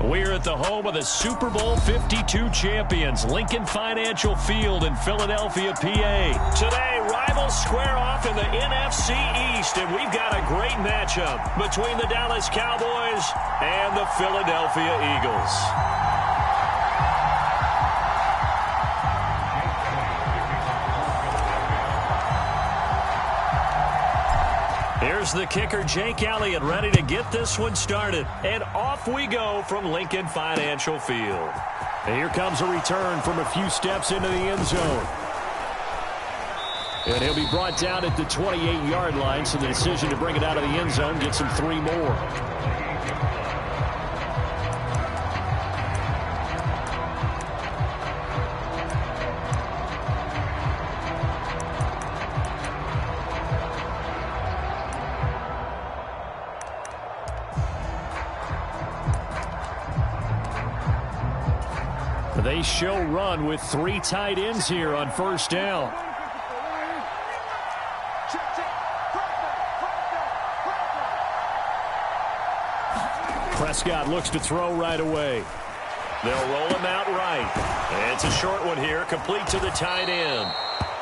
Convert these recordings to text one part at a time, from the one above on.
We're at the home of the Super Bowl 52 champions, Lincoln Financial Field in Philadelphia, PA. Today, rivals square off in the NFC East, and we've got a great matchup between the Dallas Cowboys and the Philadelphia Eagles. Here's the kicker, Jake Elliott, ready to get this one started. And off we go from Lincoln Financial Field. And here comes a return from a few steps into the end zone. And he'll be brought down at the 28-yard line, so the decision to bring it out of the end zone gets him 3 more. They show run with 3 tight ends here on first down. Prescott looks to throw right away. They'll roll him out right. And it's a short one here, complete to the tight end.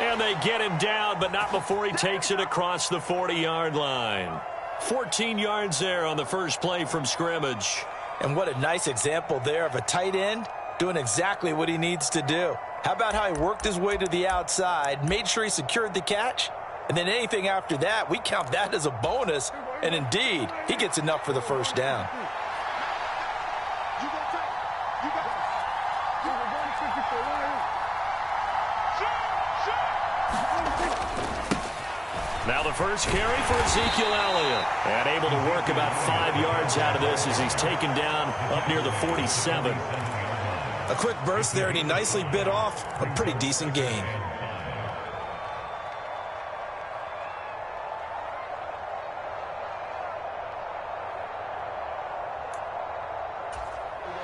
And they get him down, but not before he takes it across the 40-yard line. 14 yards there on the first play from scrimmage. And what a nice example there of a tight end doing exactly what he needs to do. How about how he worked his way to the outside, made sure he secured the catch, and then anything after that, we count that as a bonus, and indeed, he gets enough for the first down. Now the first carry for Ezekiel Elliott. And able to work about 5 yards out of this as he's taken down up near the 47. A quick burst there, and he nicely bit off a pretty decent gain.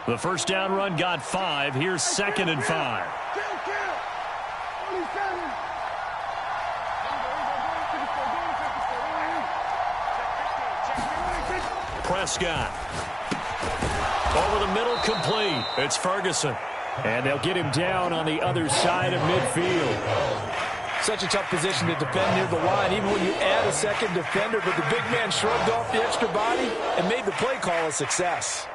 The first down run got 5. Here's 2nd and 5. Prescott. Over the middle, complete. It's Ferguson. And they'll get him down on the other side of midfield. Such a tough position to defend near the line, even when you add a second defender, but the big man shrugged off the extra body and made the play call a success.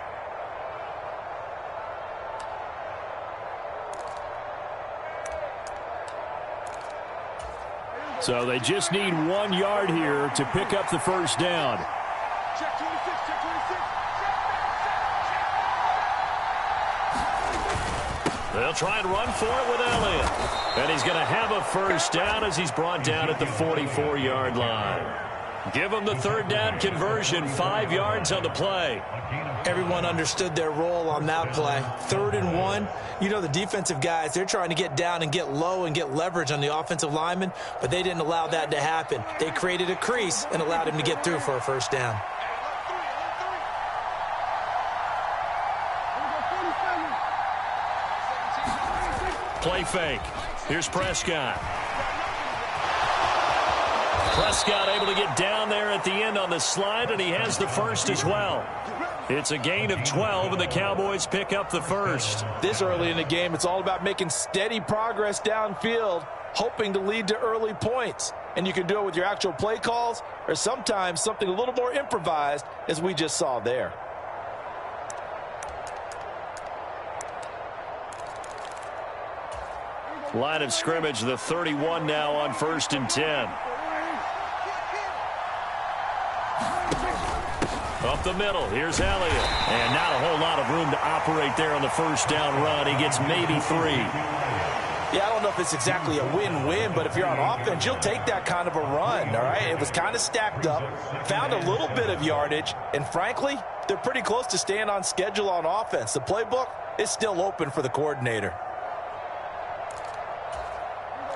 So they just need 1 yard here to pick up the first down. They'll try and run for it with Elliott. And he's going to have a first down as he's brought down at the 44-yard line. Give him the 3rd down conversion, 5 yards on the play. Everyone understood their role on that play. 3rd and 1. You know, the defensive guys, they're trying to get down and get low and get leverage on the offensive lineman, but they didn't allow that to happen. They created a crease and allowed him to get through for a first down. Play fake. Here's Prescott. Prescott able to get down there at the end on the slide, and he has the first as well. It's a gain of 12, and the Cowboys pick up the first. This early in the game, it's all about making steady progress downfield, hoping to lead to early points. And you can do it with your actual play calls or sometimes something a little more improvised, as we just saw there. Line of scrimmage, the 31 now on 1st and 10. Up the middle, here's Elliott. And not a whole lot of room to operate there on the first down run. He gets maybe 3. Yeah, I don't know if it's exactly a win-win, but if you're on offense, you'll take that kind of a run, all right? It was kind of stacked up, found a little bit of yardage, and frankly, they're pretty close to staying on schedule on offense. The playbook is still open for the coordinator.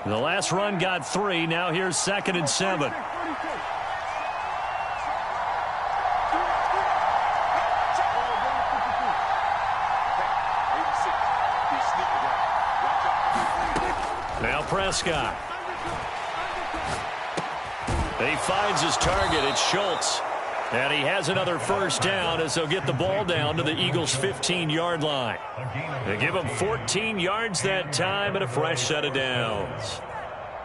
The last run got 3. Now here's 2nd and 7. Now Prescott. He finds his target. It's Schultz. And he has another first down as they'll get the ball down to the Eagles' 15-yard line. They give him 14 yards that time and a fresh set of downs.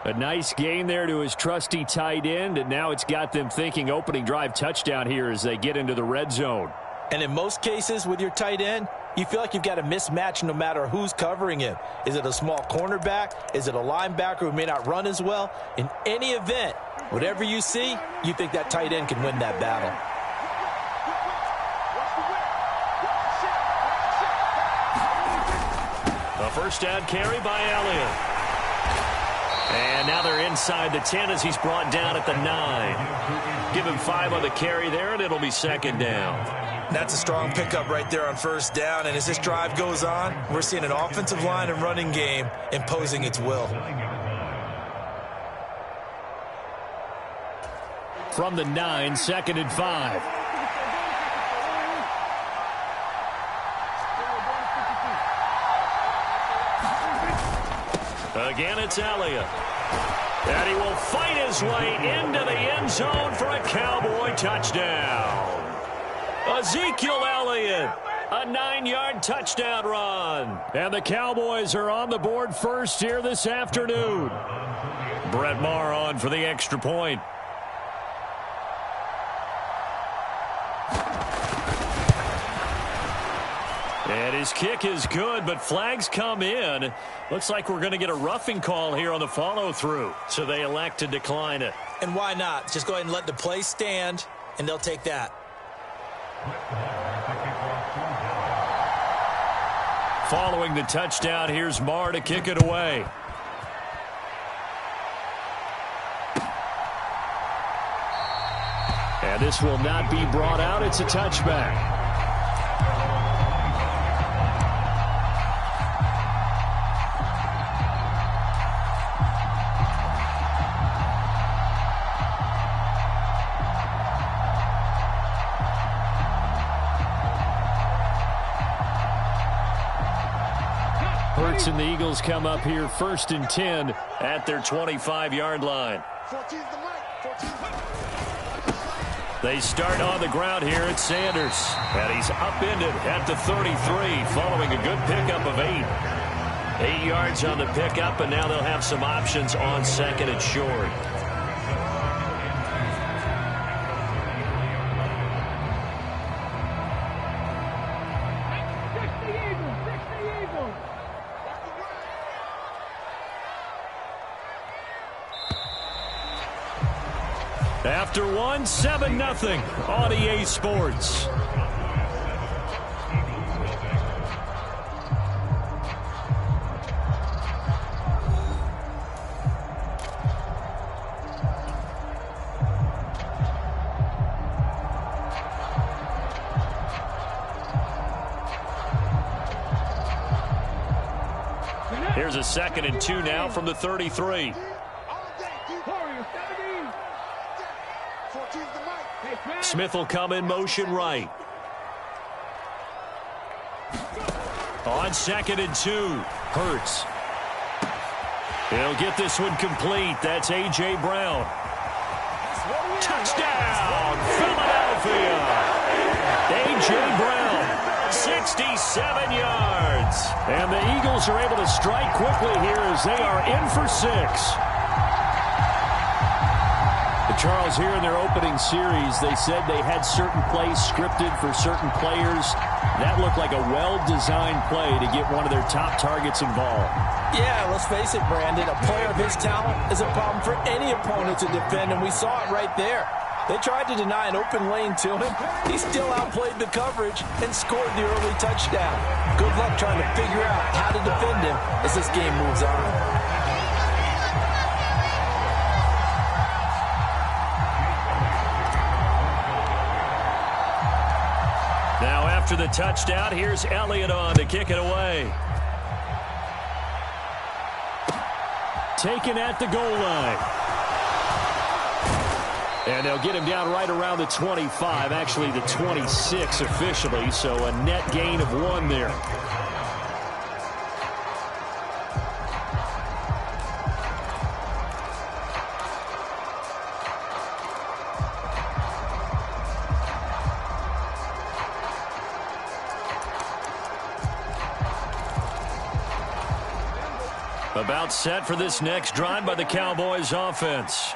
A nice gain there to his trusty tight end, and now it's got them thinking opening drive touchdown here as they get into the red zone. And in most cases with your tight end, you feel like you've got a mismatch no matter who's covering him. Is it a small cornerback? Is it a linebacker who may not run as well? In any event, whatever you see, you think that tight end can win that battle. A first down carry by Elliott. And now they're inside the 10 as he's brought down at the 9. Give him 5 on the carry there, and it'll be second down. That's a strong pickup right there on first down. And as this drive goes on, we're seeing an offensive line and running game imposing its will. From the 9, second and 5. Again, it's Elliott. And he will fight his way into the end zone for a Cowboy touchdown. Ezekiel Elliott, a 9-yard touchdown run. And the Cowboys are on the board first here this afternoon. Brett Maher on for the extra point. And his kick is good, but flags come in. Looks like we're going to get a roughing call here on the follow-through. So they elect to decline it. And why not? Just go ahead and let the play stand, and they'll take that. Following the touchdown, here's Maher to kick it away. And this will not be brought out. It's a touchback. Hurts and the Eagles come up here first and 10 at their 25-yard line. They start on the ground here at Sanders. And he's upended at the 33 following a good pickup of 8. 8 yards on the pickup, and now they'll have some options on second and short. After 1, 7-0 on EA Sports. Here's a second and 2 now from the 33. Smith will come in motion right. On second and 2, Hurts. He'll get this one complete. That's A.J. Brown. Touchdown, Philadelphia. A.J. Brown, 67 yards. And the Eagles are able to strike quickly here as they are in for 6. Charles, here in their opening series, they said they had certain plays scripted for certain players. That looked like a well-designed play to get one of their top targets involved. Yeah, let's face it, Brandon. A player of his talent is a problem for any opponent to defend, and we saw it right there. They tried to deny an open lane to him. He still outplayed the coverage and scored the early touchdown. Good luck trying to figure out how to defend him as this game moves on. After the touchdown, here's Elliott on to kick it away. Taken at the goal line. And they'll get him down right around the 25, actually the 26 officially, so a net gain of 1 there. About set for this next drive by the Cowboys offense.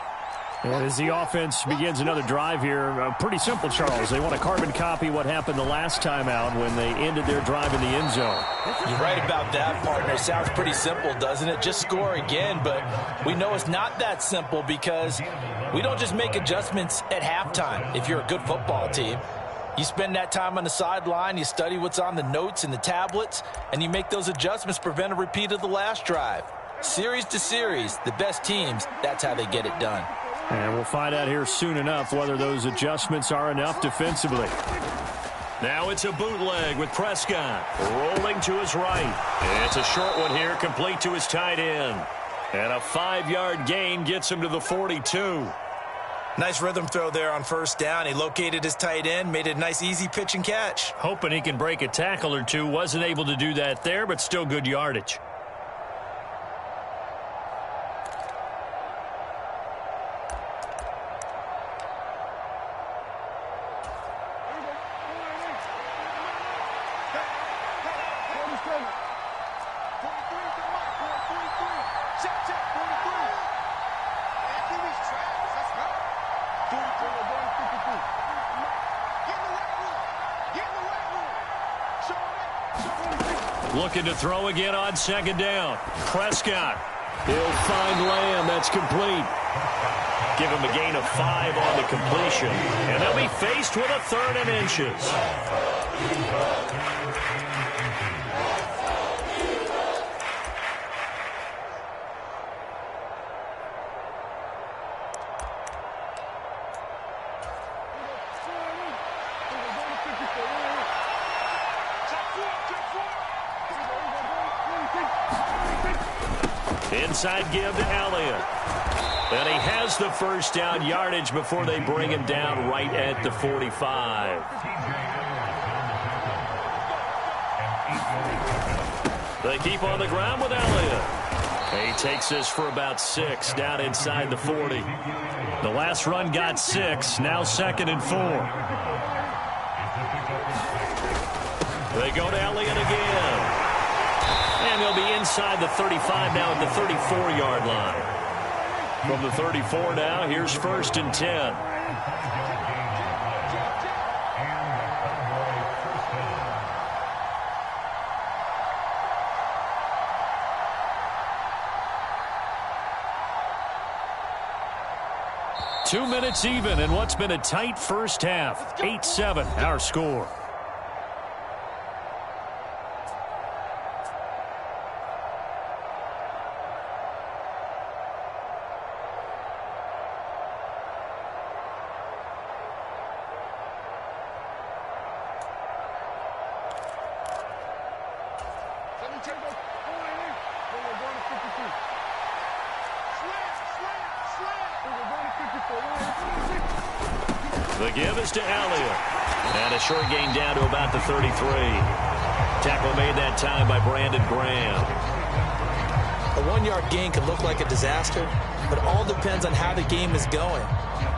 And as the offense begins another drive here, pretty simple, Charles. They want to carbon copy what happened the last time out when they ended their drive in the end zone. You're right about that, partner. It sounds pretty simple, doesn't it? Just score again, but we know it's not that simple because we don't just make adjustments at halftime if you're a good football team. You spend that time on the sideline, you study what's on the notes and the tablets, and you make those adjustments to prevent a repeat of the last drive. Series to series, the best teams, that's how they get it done. And we'll find out here soon enough whether those adjustments are enough defensively. Now it's a bootleg with Prescott rolling to his right. It's a short one here, complete to his tight end. And a 5-yard gain gets him to the 42. Nice rhythm throw there on first down. He located his tight end, made it a nice easy pitch and catch. Hoping he can break a tackle or two. Wasn't able to do that there, but still good yardage. Looking to throw again on second down. Prescott. He'll find Lamb. That's complete. Give him a gain of 5 on the completion. And they'll be faced with a 3rd and inches. Inside give to Elliott. And he has the first down yardage before they bring him down right at the 45. They keep on the ground with Elliott. He takes this for about 6 down inside the 40. The last run got 6. Now 2nd and 4. They go to Elliott again. And they'll be inside the 35 now at the 34-yard line. From the 34 now, here's 1st and 10. Two minutes even in what's been a tight first half. 8-7, our score. The give is to Elliott. And a short gain down to about the 33. Tackle made that time by Brandon Graham. A 1-yard gain could look like a disaster, but all depends on how the game is going.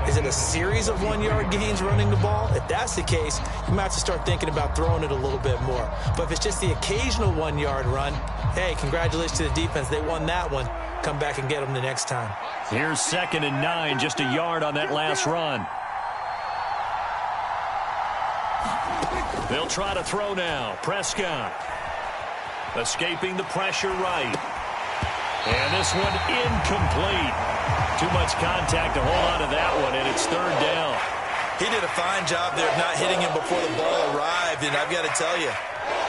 Is it a series of 1-yard gains running the ball? If that's the case, you might have to start thinking about throwing it a little bit more. But if it's just the occasional 1-yard run, hey, congratulations to the defense. They won that one. Come back and get them the next time. Here's 2nd and 9, just a yard on that last run. They'll try to throw now. Prescott. Escaping the pressure right. And this one incomplete. Too much contact to hold on to that one, and it's 3rd down. He did a fine job there of not hitting him before the ball arrived, and I've got to tell you,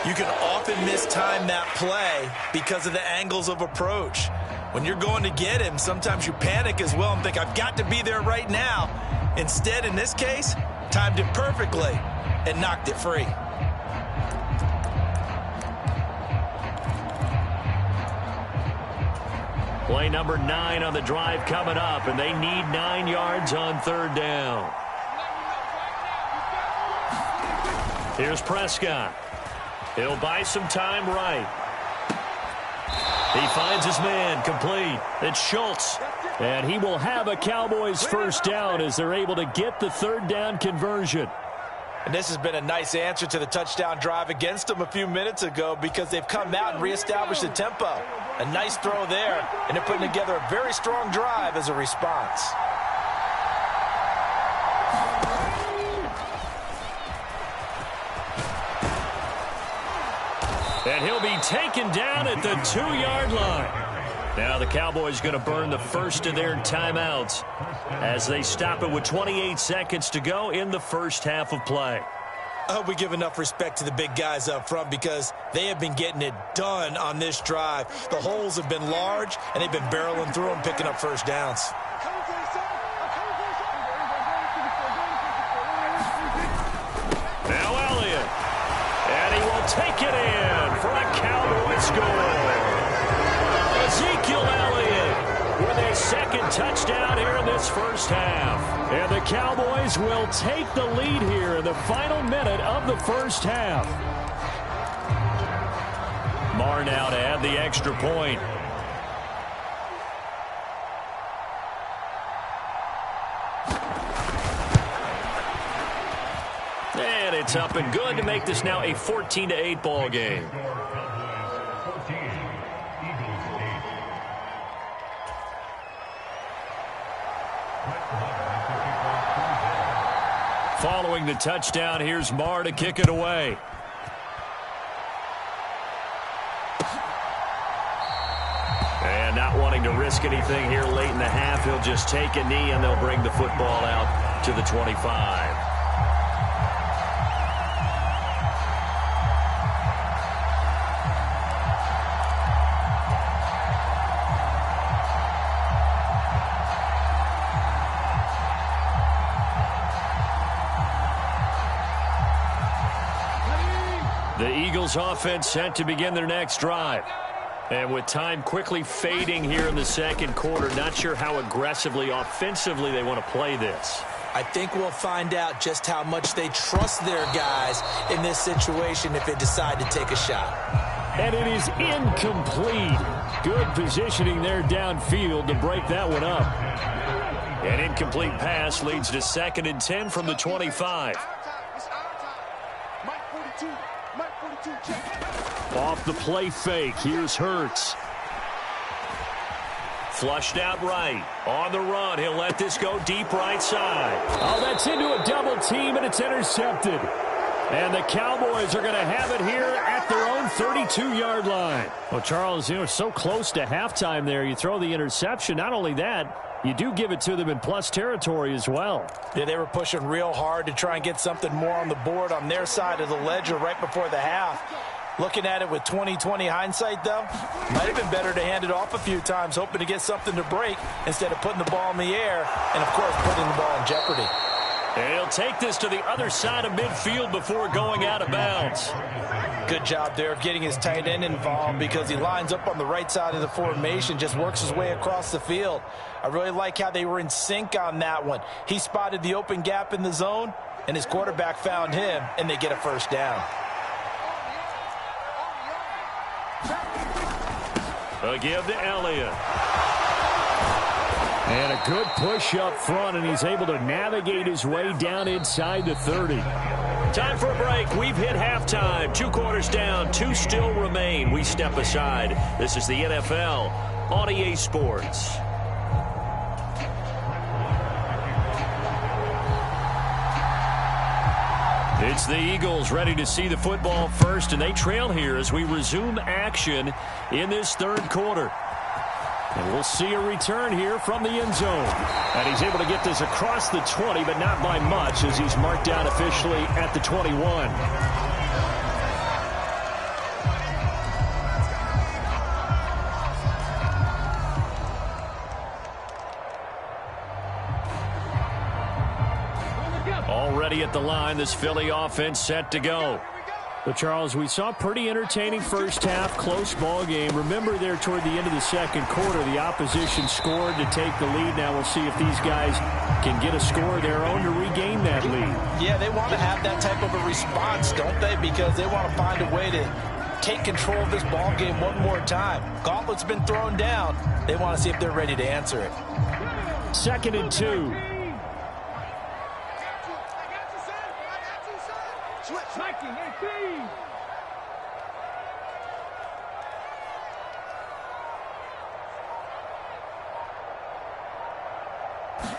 you can often mistime that play because of the angles of approach. When you're going to get him, sometimes you panic as well and think, I've got to be there right now. Instead, in this case, timed it perfectly and knocked it free. Play number 9 on the drive coming up, and they need 9 yards on 3rd down. Here's Prescott. He'll buy some time right. He finds his man, complete. It's Schultz. And he will have a Cowboys first down as they're able to get the 3rd down conversion. And this has been a nice answer to the touchdown drive against them a few minutes ago because they've come out and reestablished the tempo. A nice throw there, and they're putting together a very strong drive as a response. And he'll be taken down at the 2-yard line. Now the Cowboys going to burn the first of their timeouts as they stop it with 28 seconds to go in the first half of play. I hope we give enough respect to the big guys up front because they have been getting it done on this drive. The holes have been large, and they've been barreling through them, picking up first downs. Now Elliott. And he will take it in for a Cowboy score. Ezekiel Elliott with his second touchdown here in this first half. And the Cowboys will take the lead here in the final minute of the first half. Marr now to add the extra point. And it's up and good to make this now a 14-8 ball game. Following the touchdown, here's Marr to kick it away. And not wanting to risk anything here late in the half, he'll just take a knee and they'll bring the football out to the 25. The Eagles offense set to begin their next drive. And with time quickly fading here in the second quarter, not sure how aggressively, offensively they want to play this. I think we'll find out just how much they trust their guys in this situation if they decide to take a shot. And it is incomplete. Good positioning there downfield to break that one up. An incomplete pass leads to 2nd and 10 from the 25. Off the play fake, here's Hurts. Flushed out right. On the run, he'll let this go deep right side. Oh, that's into a double team, and it's intercepted. And the Cowboys are going to have it here at their own 32-yard line. Well, Charles, you know, it's so close to halftime there. You throw the interception. Not only that, you do give it to them in plus territory as well. Yeah, they were pushing real hard to try and get something more on the board on their side of the ledger right before the half. Looking at it with 20/20 hindsight, though, might have been better to hand it off a few times, hoping to get something to break instead of putting the ball in the air and, of course, putting the ball in jeopardy. And he'll take this to the other side of midfield before going out of bounds. Good job there of getting his tight end involved because he lines up on the right side of the formation, just works his way across the field. I really like how they were in sync on that one. He spotted the open gap in the zone, and his quarterback found him, and they get a first down. A give to Elliott. And a good push up front, and he's able to navigate his way down inside the 30. Time for a break. We've hit halftime. 2 quarters down, 2 still remain. We step aside. This is the NFL on EA Sports. It's the Eagles ready to see the football first, and they trail here as we resume action in this third quarter. And we'll see a return here from the end zone. And he's able to get this across the 20, but not by much as he's marked down officially at the 21. Already at the line, this Philly offense set to go. But, Charles, we saw a pretty entertaining first half, close ball game. Remember there toward the end of the second quarter, the opposition scored to take the lead. Now we'll see if these guys can get a score of their own to regain that lead. Yeah, they want to have that type of a response, don't they? Because they want to find a way to take control of this ball game one more time. Gauntlet's been thrown down. They want to see if they're ready to answer it. 2nd and 2.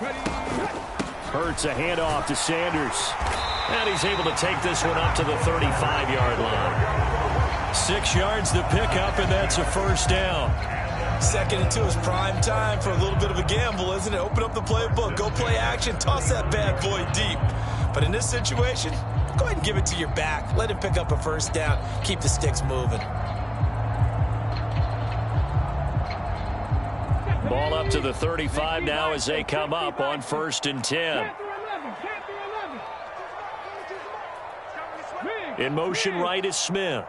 Hurts a handoff to Sanders. And he's able to take this one up to the 35-yard line. 6 yards to pick up, and that's a first down. 2nd and 2 is prime time for a little bit of a gamble, isn't it? Open up the playbook, go play action, toss that bad boy deep. But in this situation, go ahead and give it to your back. Let him pick up a first down. Keep the sticks moving. Ball up to the 35 now as they come up on 1st and 10. In motion right is Smith.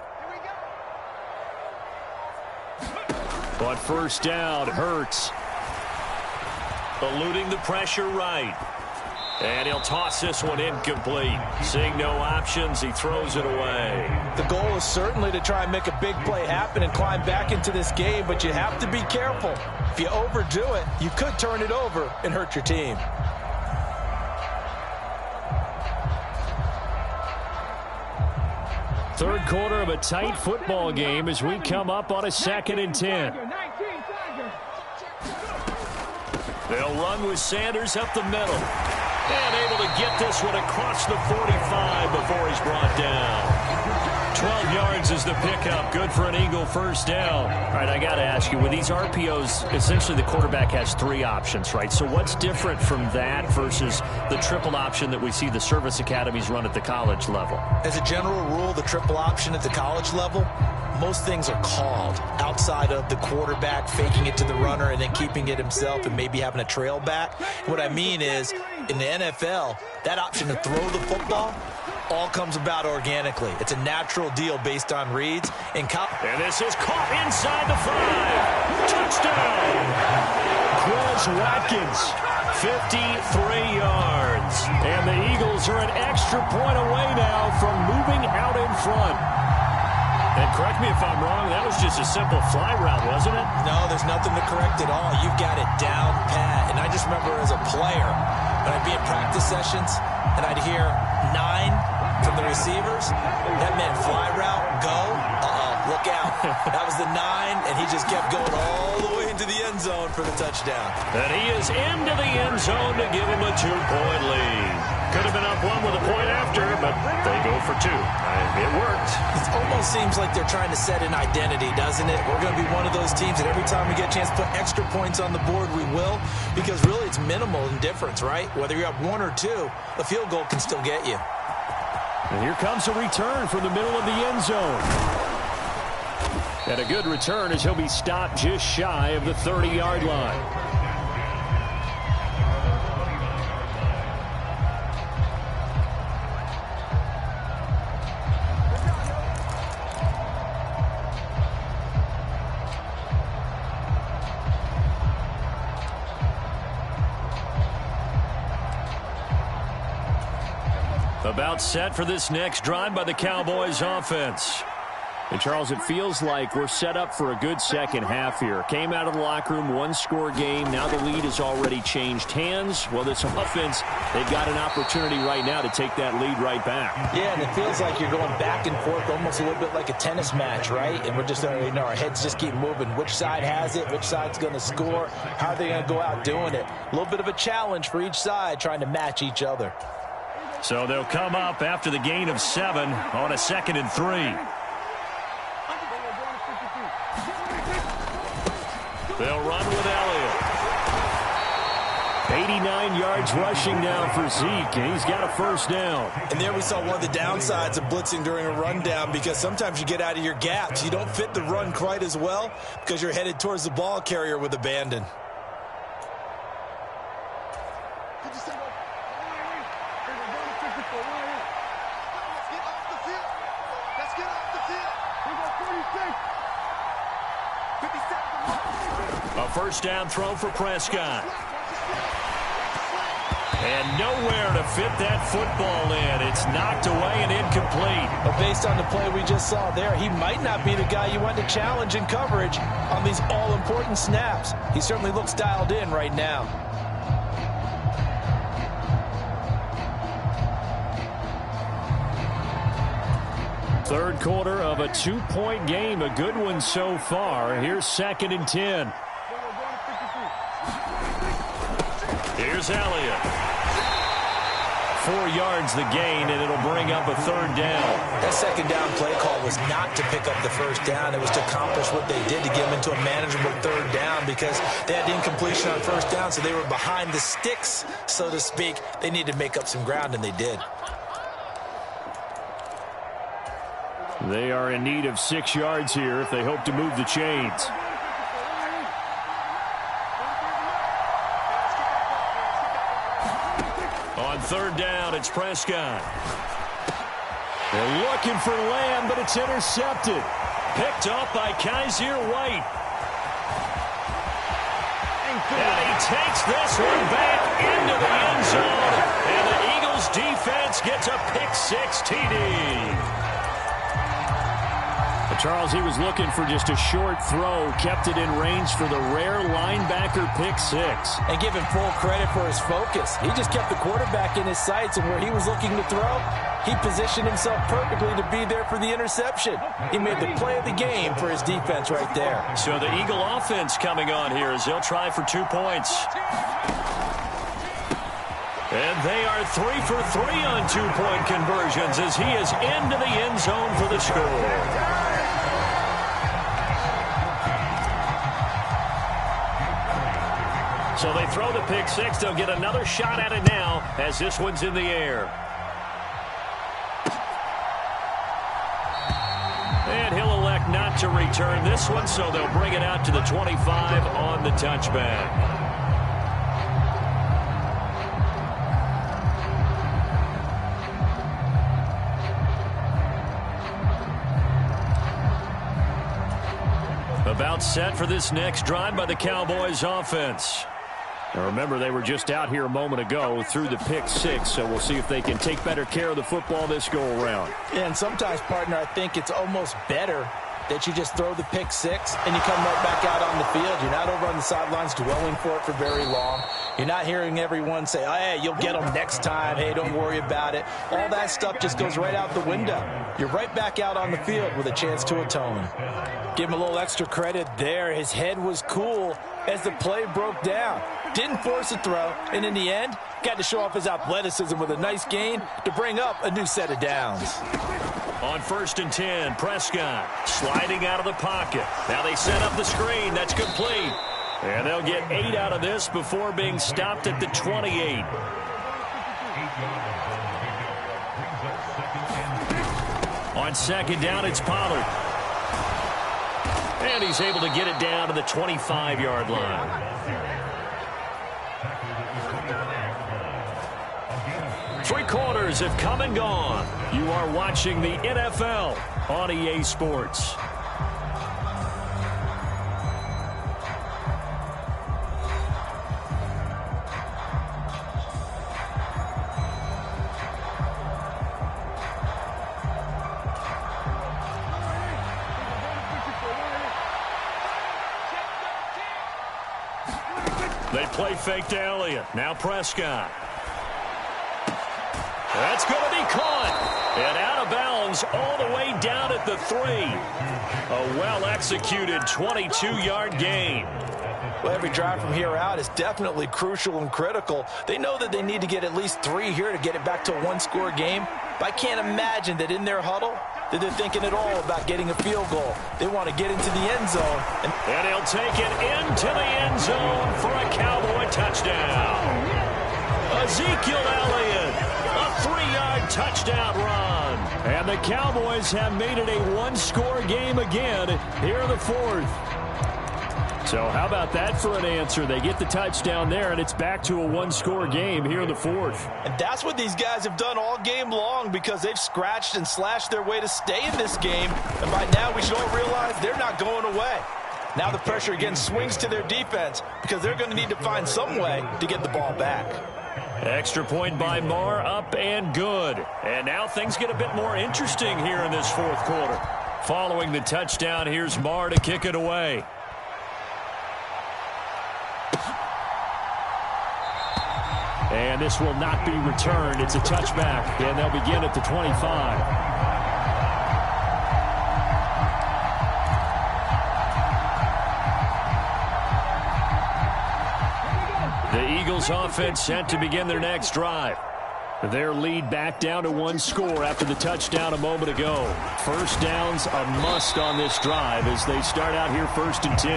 On 1st down, Hurts. Eluding the pressure right. And he'll toss this one incomplete. Seeing no options, he throws it away. The goal is certainly to try and make a big play happen and climb back into this game, but you have to be careful. If you overdo it, you could turn it over and hurt your team. Third quarter of a tight football game as we come up on a 2nd and 10. They'll run with Sanders up the middle. And able to get this one across the 45 before he's brought down. 12 yards is the pickup. Good for an Eagle first down. All right, I got to ask you, with these RPOs, essentially the quarterback has 3 options, right? So what's different from that versus the triple option that we see the service academies run at the college level? As a general rule, the triple option at the college level, most things are called outside of the quarterback faking it to the runner and then keeping it himself and maybe having a trail back. What I mean is, in the NFL, that option to throw the football all comes about organically. It's a natural deal based on reads. And this is caught inside the 5. Touchdown! Quez Watkins, 53 yards. And the Eagles are an extra point away now from moving out in front. And correct me if I'm wrong, that was just a simple fly route, wasn't it? No, there's nothing to correct at all. You've got it down pat. And I just remember as a player, when I'd be in practice sessions and I'd hear 9 from the receivers, that meant fly route, go, look out. That was the 9, and he just kept going all the way into the end zone for the touchdown. And he is into the end zone to give him a 2-point lead. Could have been up 1 with a point after, but they go for 2. It worked. It almost seems like they're trying to set an identity, doesn't it? We're going to be one of those teams that every time we get a chance to put extra points on the board, we will, because really it's minimal in difference, right? Whether you're up 1 or 2, a field goal can still get you. And here comes a return from the middle of the end zone. And a good return as he'll be stopped just shy of the 30-yard line. About set for this next drive by the Cowboys offense. And Charles, it feels like we're set up for a good second half here. Came out of the locker room, 1-score game. Now the lead has already changed hands. Well, this offense, they've got an opportunity right now to take that lead right back. Yeah, and it feels like you're going back and forth almost a little bit like a tennis match, right? And we're just, our heads just keep moving. Which side has it? Which side's going to score? How are they going to go out doing it? A little bit of a challenge for each side trying to match each other. So they'll come up after the gain of 7 on a 2nd and 3. They'll run with Elliott. 89 yards rushing now for Zeke, and he's got a first down. And there we saw one of the downsides of blitzing during a rundown, because sometimes you get out of your gaps. You don't fit the run quite as well because you're headed towards the ball carrier with abandon. A first down throw for Prescott. And nowhere to fit that football in. It's knocked away and incomplete. But based on the play we just saw there, he might not be the guy you want to challenge in coverage on these all-important snaps. He certainly looks dialed in right now. Third quarter of a 2-point game. A good one so far. Here's 2nd and 10. Here's Here's Elliott. 4 yards the gain, and it'll bring up a 3rd down. That second down play call was not to pick up the first down. It was to accomplish what they did to get them into a manageable 3rd down because they had incompletion on first down, so they were behind the sticks, so to speak. They needed to make up some ground, and they did. They are in need of 6 yards here if they hope to move the chains. On 3rd down, it's Prescott. They're looking for Lamb, but it's intercepted. Picked off by Kaiser White. And he takes this one back into the end zone. And the Eagles defense gets a pick-6 TD. Charles, he was looking for just a short throw, kept it in range for the rare linebacker pick-6. And give him full credit for his focus. He just kept the quarterback in his sights, and where he was looking to throw, he positioned himself perfectly to be there for the interception. He made the play of the game for his defense right there. So the Eagle offense coming on here as they'll try for 2 points. And they are 3 for 3 on 2-point conversions as he is into the end zone for the score. So they throw the pick-6. They'll get another shot at it now as this one's in the air. And he'll elect not to return this one, so they'll bring it out to the 25 on the touchback. About set for this next drive by the Cowboys offense. Now remember, they were just out here a moment ago through the pick-6, so we'll see if they can take better care of the football this go-around. Yeah, and sometimes, partner, I think it's almost better that you just throw the pick-6 and you come right back out on the field. You're not over on the sidelines dwelling for it for very long. You're not hearing everyone say, oh, hey, you'll get them next time. Hey, don't worry about it. All that stuff just goes right out the window. You're right back out on the field with a chance to atone. Give him a little extra credit there. His head was cool as the play broke down. Didn't force a throw, and in the end, got to show off his athleticism with a nice gain to bring up a new set of downs. On 1st and 10, Prescott sliding out of the pocket. Now they set up the screen. That's complete. And they'll get 8 out of this before being stopped at the 28. On 2nd down, it's Pollard. And he's able to get it down to the 25-yard line. 3 quarters have come and gone. You are watching the NFL on EA Sports. They play fake to Elliott. Now Prescott. That's going to be caught. And out of bounds all the way down at the 3. A well-executed 22-yard gain. Well, every drive from here out is definitely crucial and critical. They know that they need to get at least 3 here to get it back to a 1-score game. But I can't imagine that in their huddle that they're thinking at all about getting a field goal. They want to get into the end zone. And he'll take it into the end zone for a Cowboy touchdown. Ezekiel Elliott, a 3-yard touchdown run. And the Cowboys have made it a 1-score game again here in the 4th. So how about that for an answer? They get the touchdown there, and it's back to a 1-score game here in the 4th. And that's what these guys have done all game long because they've scratched and slashed their way to stay in this game. And by now we should all realize they're not going away. Now the pressure again swings to their defense because they're going to need to find some way to get the ball back. Extra point by Marr, up and good. And now things get a bit more interesting here in this 4th quarter. Following the touchdown, here's Marr to kick it away. And this will not be returned. It's a touchback, and they'll begin at the 25. The Eagles offense set to begin their next drive. Their lead back down to one score after the touchdown a moment ago. First down's a must on this drive as they start out here 1st and 10.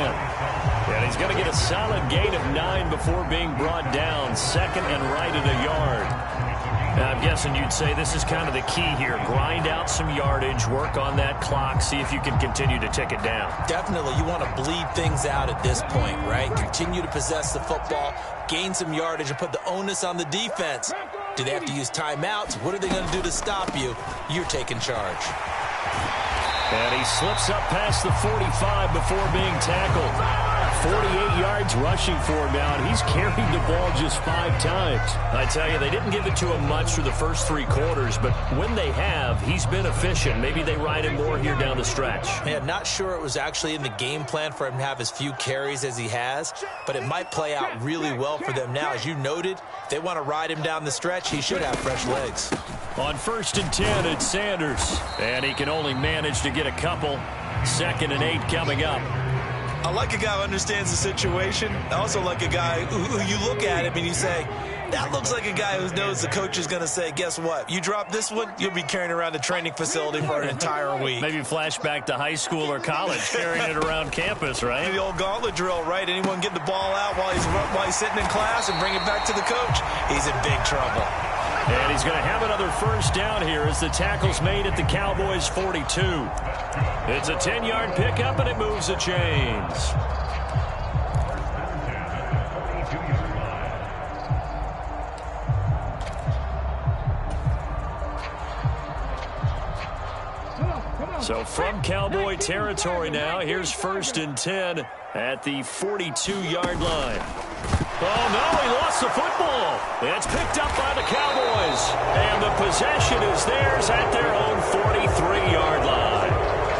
And he's going to get a solid gain of 9 before being brought down. Second and right at a yard. Now, I'm guessing you'd say this is kind of the key here. Grind out some yardage, work on that clock, see if you can continue to tick it down. Definitely. You want to bleed things out at this point, right? Continue to possess the football, gain some yardage, and put the onus on the defense. Do they have to use timeouts? What are they going to do to stop you? You're taking charge. And he slips up past the 45 before being tackled. 48 yards rushing for him now, and he's carried the ball just 5 times. I tell you, they didn't give it to him much through the first 3 quarters, but when they have, he's been efficient. Maybe they ride him more here down the stretch. Man, not sure it was actually in the game plan for him to have as few carries as he has, but it might play out really well for them now. As you noted, if they want to ride him down the stretch, he should have fresh legs. On 1st and 10, it's Sanders, and he can only manage to get a couple. 2nd and 8 coming up. I like a guy who understands the situation. I also like a guy who you look at him and you say, that looks like a guy who knows the coach is going to say, guess what? You drop this one, you'll be carrying around the training facility for an entire week. Maybe flashback to high school or college, carrying it around campus, right? The old gauntlet drill, right? Anyone get the ball out while he's sitting in class and bring it back to the coach? He's in big trouble. And he's going to have another first down here as the tackle's made at the Cowboys' 42. It's a 10-yard pickup, and it moves the chains. So from Cowboy territory now, here's 1st and 10 at the 42-yard line. Oh, no, he lost the football. It's picked up by the Cowboys. And the possession is theirs at their own 43-yard line.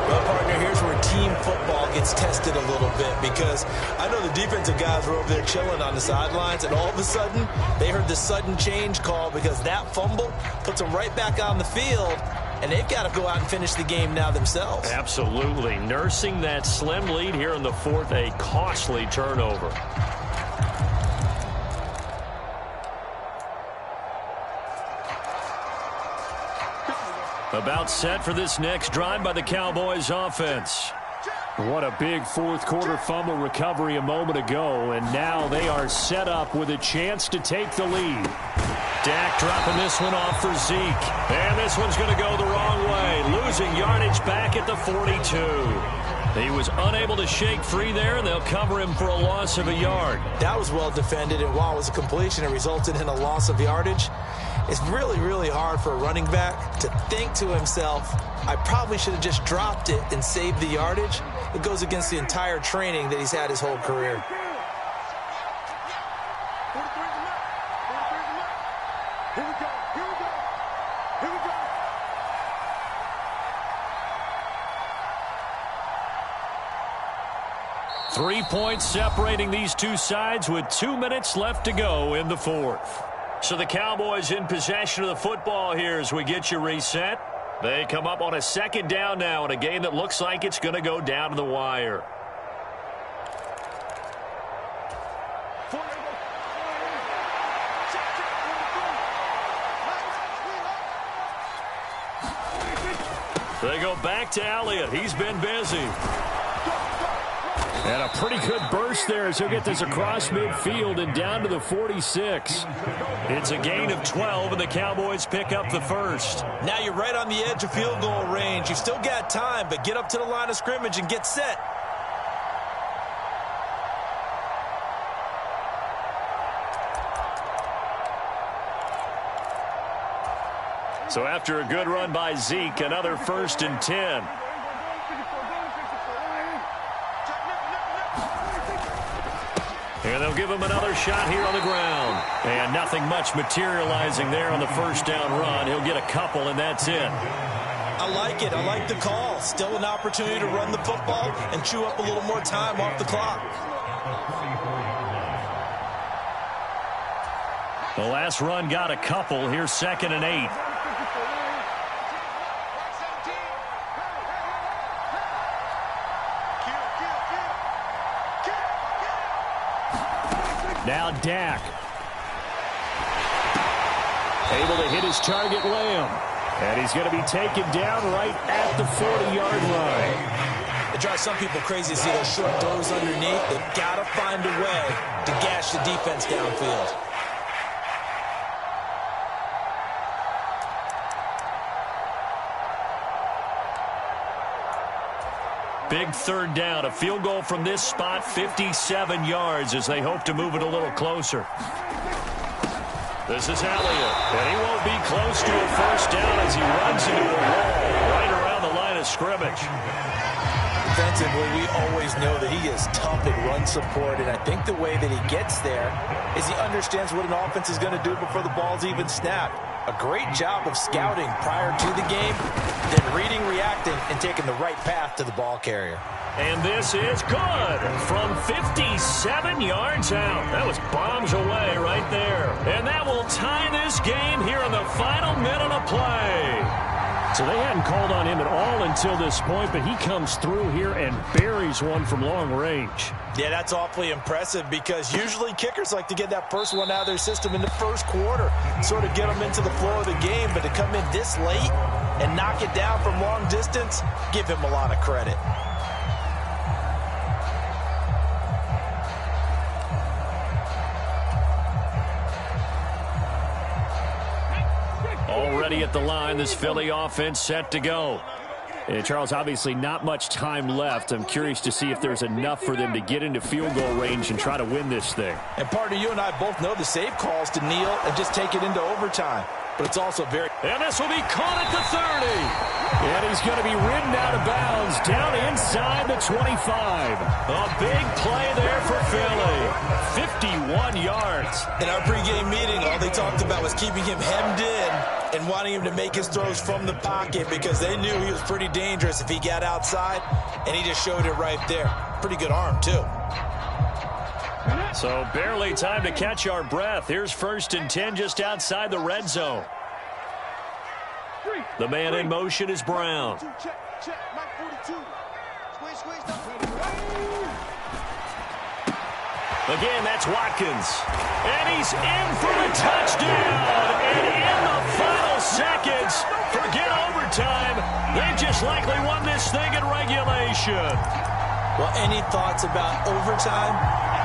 Well, partner, here's where team football gets tested a little bit because I know the defensive guys were over there chilling on the sidelines, and all of a sudden, they heard the sudden change call because that fumble puts them right back on the field, and they've got to go out and finish the game now themselves. Absolutely. Nursing that slim lead here in the 4th, a costly turnover. About set for this next drive by the Cowboys offense. What a big 4th quarter fumble recovery a moment ago, and now they are set up with a chance to take the lead. Dak dropping this one off for Zeke, and this one's going to go the wrong way, losing yardage back at the 42. He was unable to shake free there, and they'll cover him for a loss of a yard. That was well defended, and while it was a completion, it resulted in a loss of yardage. It's really, really hard for a running back to think to himself, I probably should have just dropped it and saved the yardage. It goes against the entire training that he's had his whole career. Three points separating these two sides with 2 minutes left to go in the 4th. So the Cowboys in possession of the football here as we get you reset. They come up on a 2nd down now in a game that looks like it's going to go down to the wire. They go back to Elliott. He's been busy. And a pretty good burst there as he'll get this across midfield and down to the 46. It's a gain of 12, and the Cowboys pick up the 1st. Now you're right on the edge of field goal range. You've still got time, but get up to the line of scrimmage and get set. So after a good run by Zeke, another 1st and 10. And they'll give him another shot here on the ground. And nothing much materializing there on the 1st down run. He'll get a couple, and that's it. I like it. I like the call. Still an opportunity to run the football and chew up a little more time off the clock. The last run got a couple. Here's 2nd and 8. Now Dak. Able to hit his target, Lamb. And he's going to be taken down right at the 40-yard line. It drives some people crazy to see those short throws underneath. They've got to find a way to gash the defense downfield. Big third down. A field goal from this spot, 57 yards, as they hope to move it a little closer. This is Elliott, and he won't be close to a first down as he runs into a wall right around the line of scrimmage. Defensively, we always know that he is tough in run support, and I think the way that he gets there is he understands what an offense is going to do before the ball's even snapped. A great job of scouting prior to the game, then reading, reacting, and taking the right path to the ball carrier. And this is good from 57 yards out. That was bombs away right there. And that will tie this game here in the final minute of play. So they hadn't called on him at all until this point, but he comes through here and buries one from long range. Yeah, that's awfully impressive because usually kickers like to get that first one out of their system in the first quarter, sort of get them into the flow of the game, but to come in this late and knock it down from long distance, give him a lot of credit. Already at the line, this Philly offense set to go. And Charles, obviously not much time left. I'm curious to see if there's enough for them to get into field goal range and try to win this thing. And partner, you and I both know the save calls to kneel and just take it into overtime. But it's also very... And this will be caught at the 30. And he's going to be ridden out of bounds down inside the 25. A big play there for Philly. 51 yards. In our pregame meeting, all they talked about was keeping him hemmed in and wanting him to make his throws from the pocket because they knew he was pretty dangerous if he got outside, and he just showed it right there. Pretty good arm, too. So barely time to catch our breath. Here's 1st and 10 just outside the red zone. The man in motion is Brown. Again, that's Watkins. And he's in for the touchdown. And in the final seconds, forget overtime. They just likely won this thing in regulation. Well, any thoughts about overtime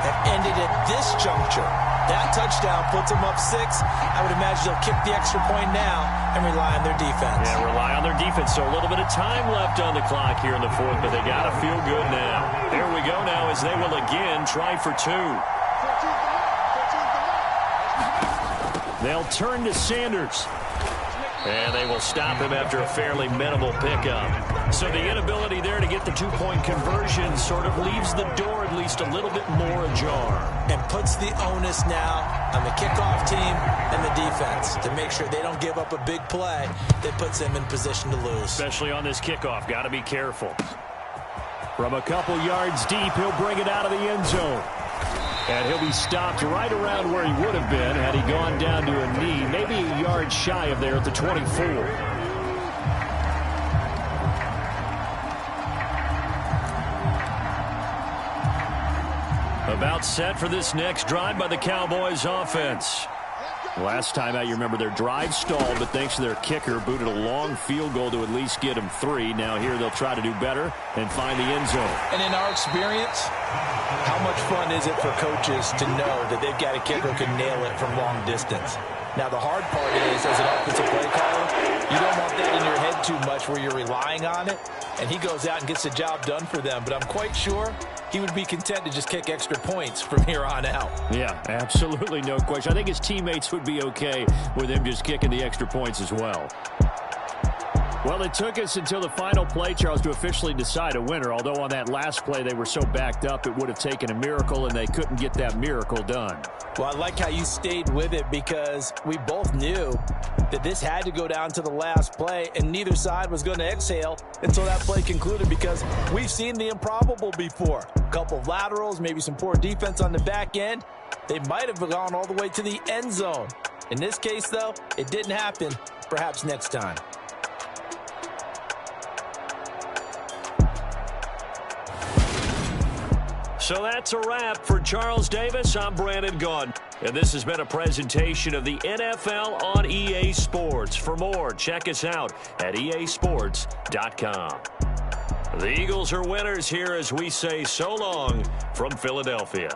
have ended at this juncture. That touchdown puts them up 6. I would imagine they'll kick the extra point now and rely on their defense. Yeah, rely on their defense. So a little bit of time left on the clock here in the 4th, but they got to feel good now. Here we go now as they will again try for 2. They'll turn to Sanders. And they will stop him after a fairly minimal pickup. So the inability there to get the 2-point conversion sort of leaves the door at least a little bit more ajar. And puts the onus now on the kickoff team and the defense to make sure they don't give up a big play that puts them in position to lose. Especially on this kickoff. Got to be careful. From a couple yards deep, he'll bring it out of the end zone. And he'll be stopped right around where he would have been had he gone down to a knee, maybe a yard shy of there at the 24. About set for this next drive by the Cowboys offense. Last time out, you remember their drive stalled, but thanks to their kicker, booted a long field goal to at least get them 3. Now here they'll try to do better and find the end zone. And in our experience, how much fun is it for coaches to know that they've got a kicker who can nail it from long distance? Now, the hard part is, as an offensive play caller, you don't want that in your head too much where you're relying on it, and he goes out and gets the job done for them. But I'm quite sure he would be content to just kick extra points from here on out. Yeah, absolutely no question. I think his teammates would be okay with him just kicking the extra points as well. Well, it took us until the final play, Charles, to officially decide a winner, although on that last play they were so backed up it would have taken a miracle, and they couldn't get that miracle done. Well, I like how you stayed with it because we both knew that this had to go down to the last play, and neither side was going to exhale until that play concluded because we've seen the improbable before. A couple of laterals, maybe some poor defense on the back end. They might have gone all the way to the end zone. In this case, though, it didn't happen. Perhaps next time. So that's a wrap. For Charles Davis, I'm Brandon Gaudin. And this has been a presentation of the NFL on EA Sports. For more, check us out at easports.com. The Eagles are winners here as we say so long from Philadelphia.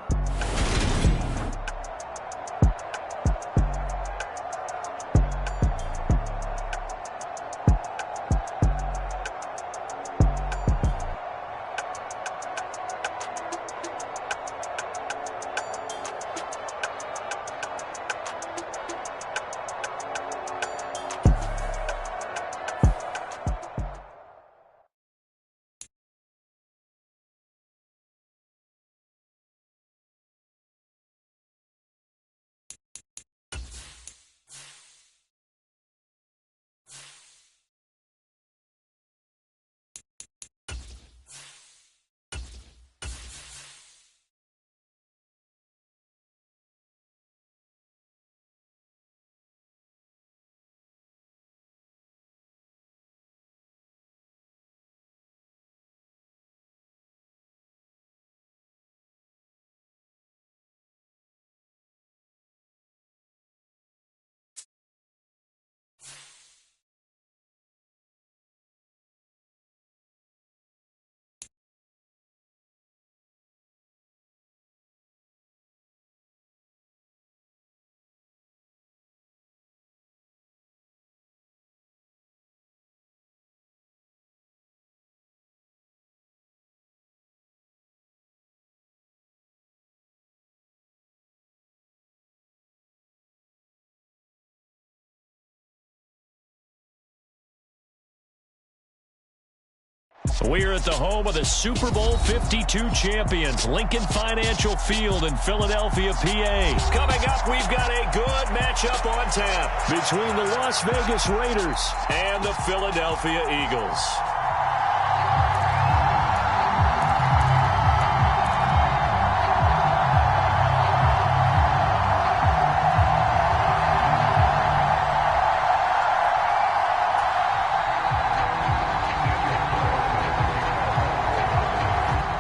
We're at the home of the Super Bowl 52 champions, Lincoln Financial Field in Philadelphia, PA. Coming up, we've got a good matchup on tap between the Las Vegas Raiders and the Philadelphia Eagles.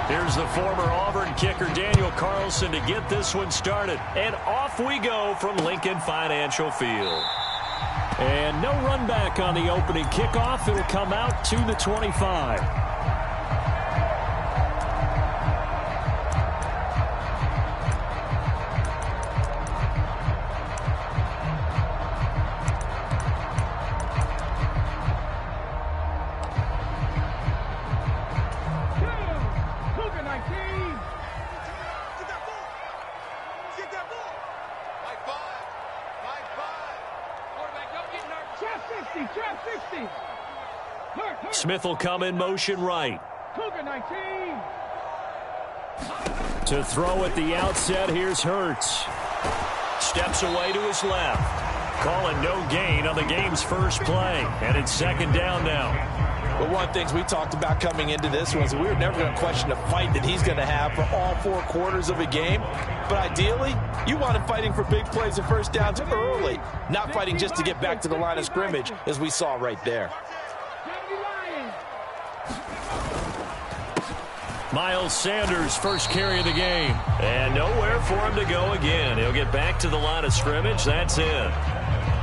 Here's the former Auburn kicker, Daniel Carlson, to get this one started. And off we go from Lincoln Financial Field. And no run back on the opening kickoff. It'll come out to the 25. Smith will come in motion right. To throw at the outset, here's Hurts. Steps away to his left. Calling no gain on the game's first play. And it's second down now. But one of the things we talked about coming into this one is we were never going to question the fight that he's going to have for all 4 quarters of a game. But ideally, you want him fighting for big plays and first downs early, not fighting just to get back to the line of scrimmage, as we saw right there. Miles Sanders, first carry of the game. And nowhere for him to go again. He'll get back to the line of scrimmage. That's it.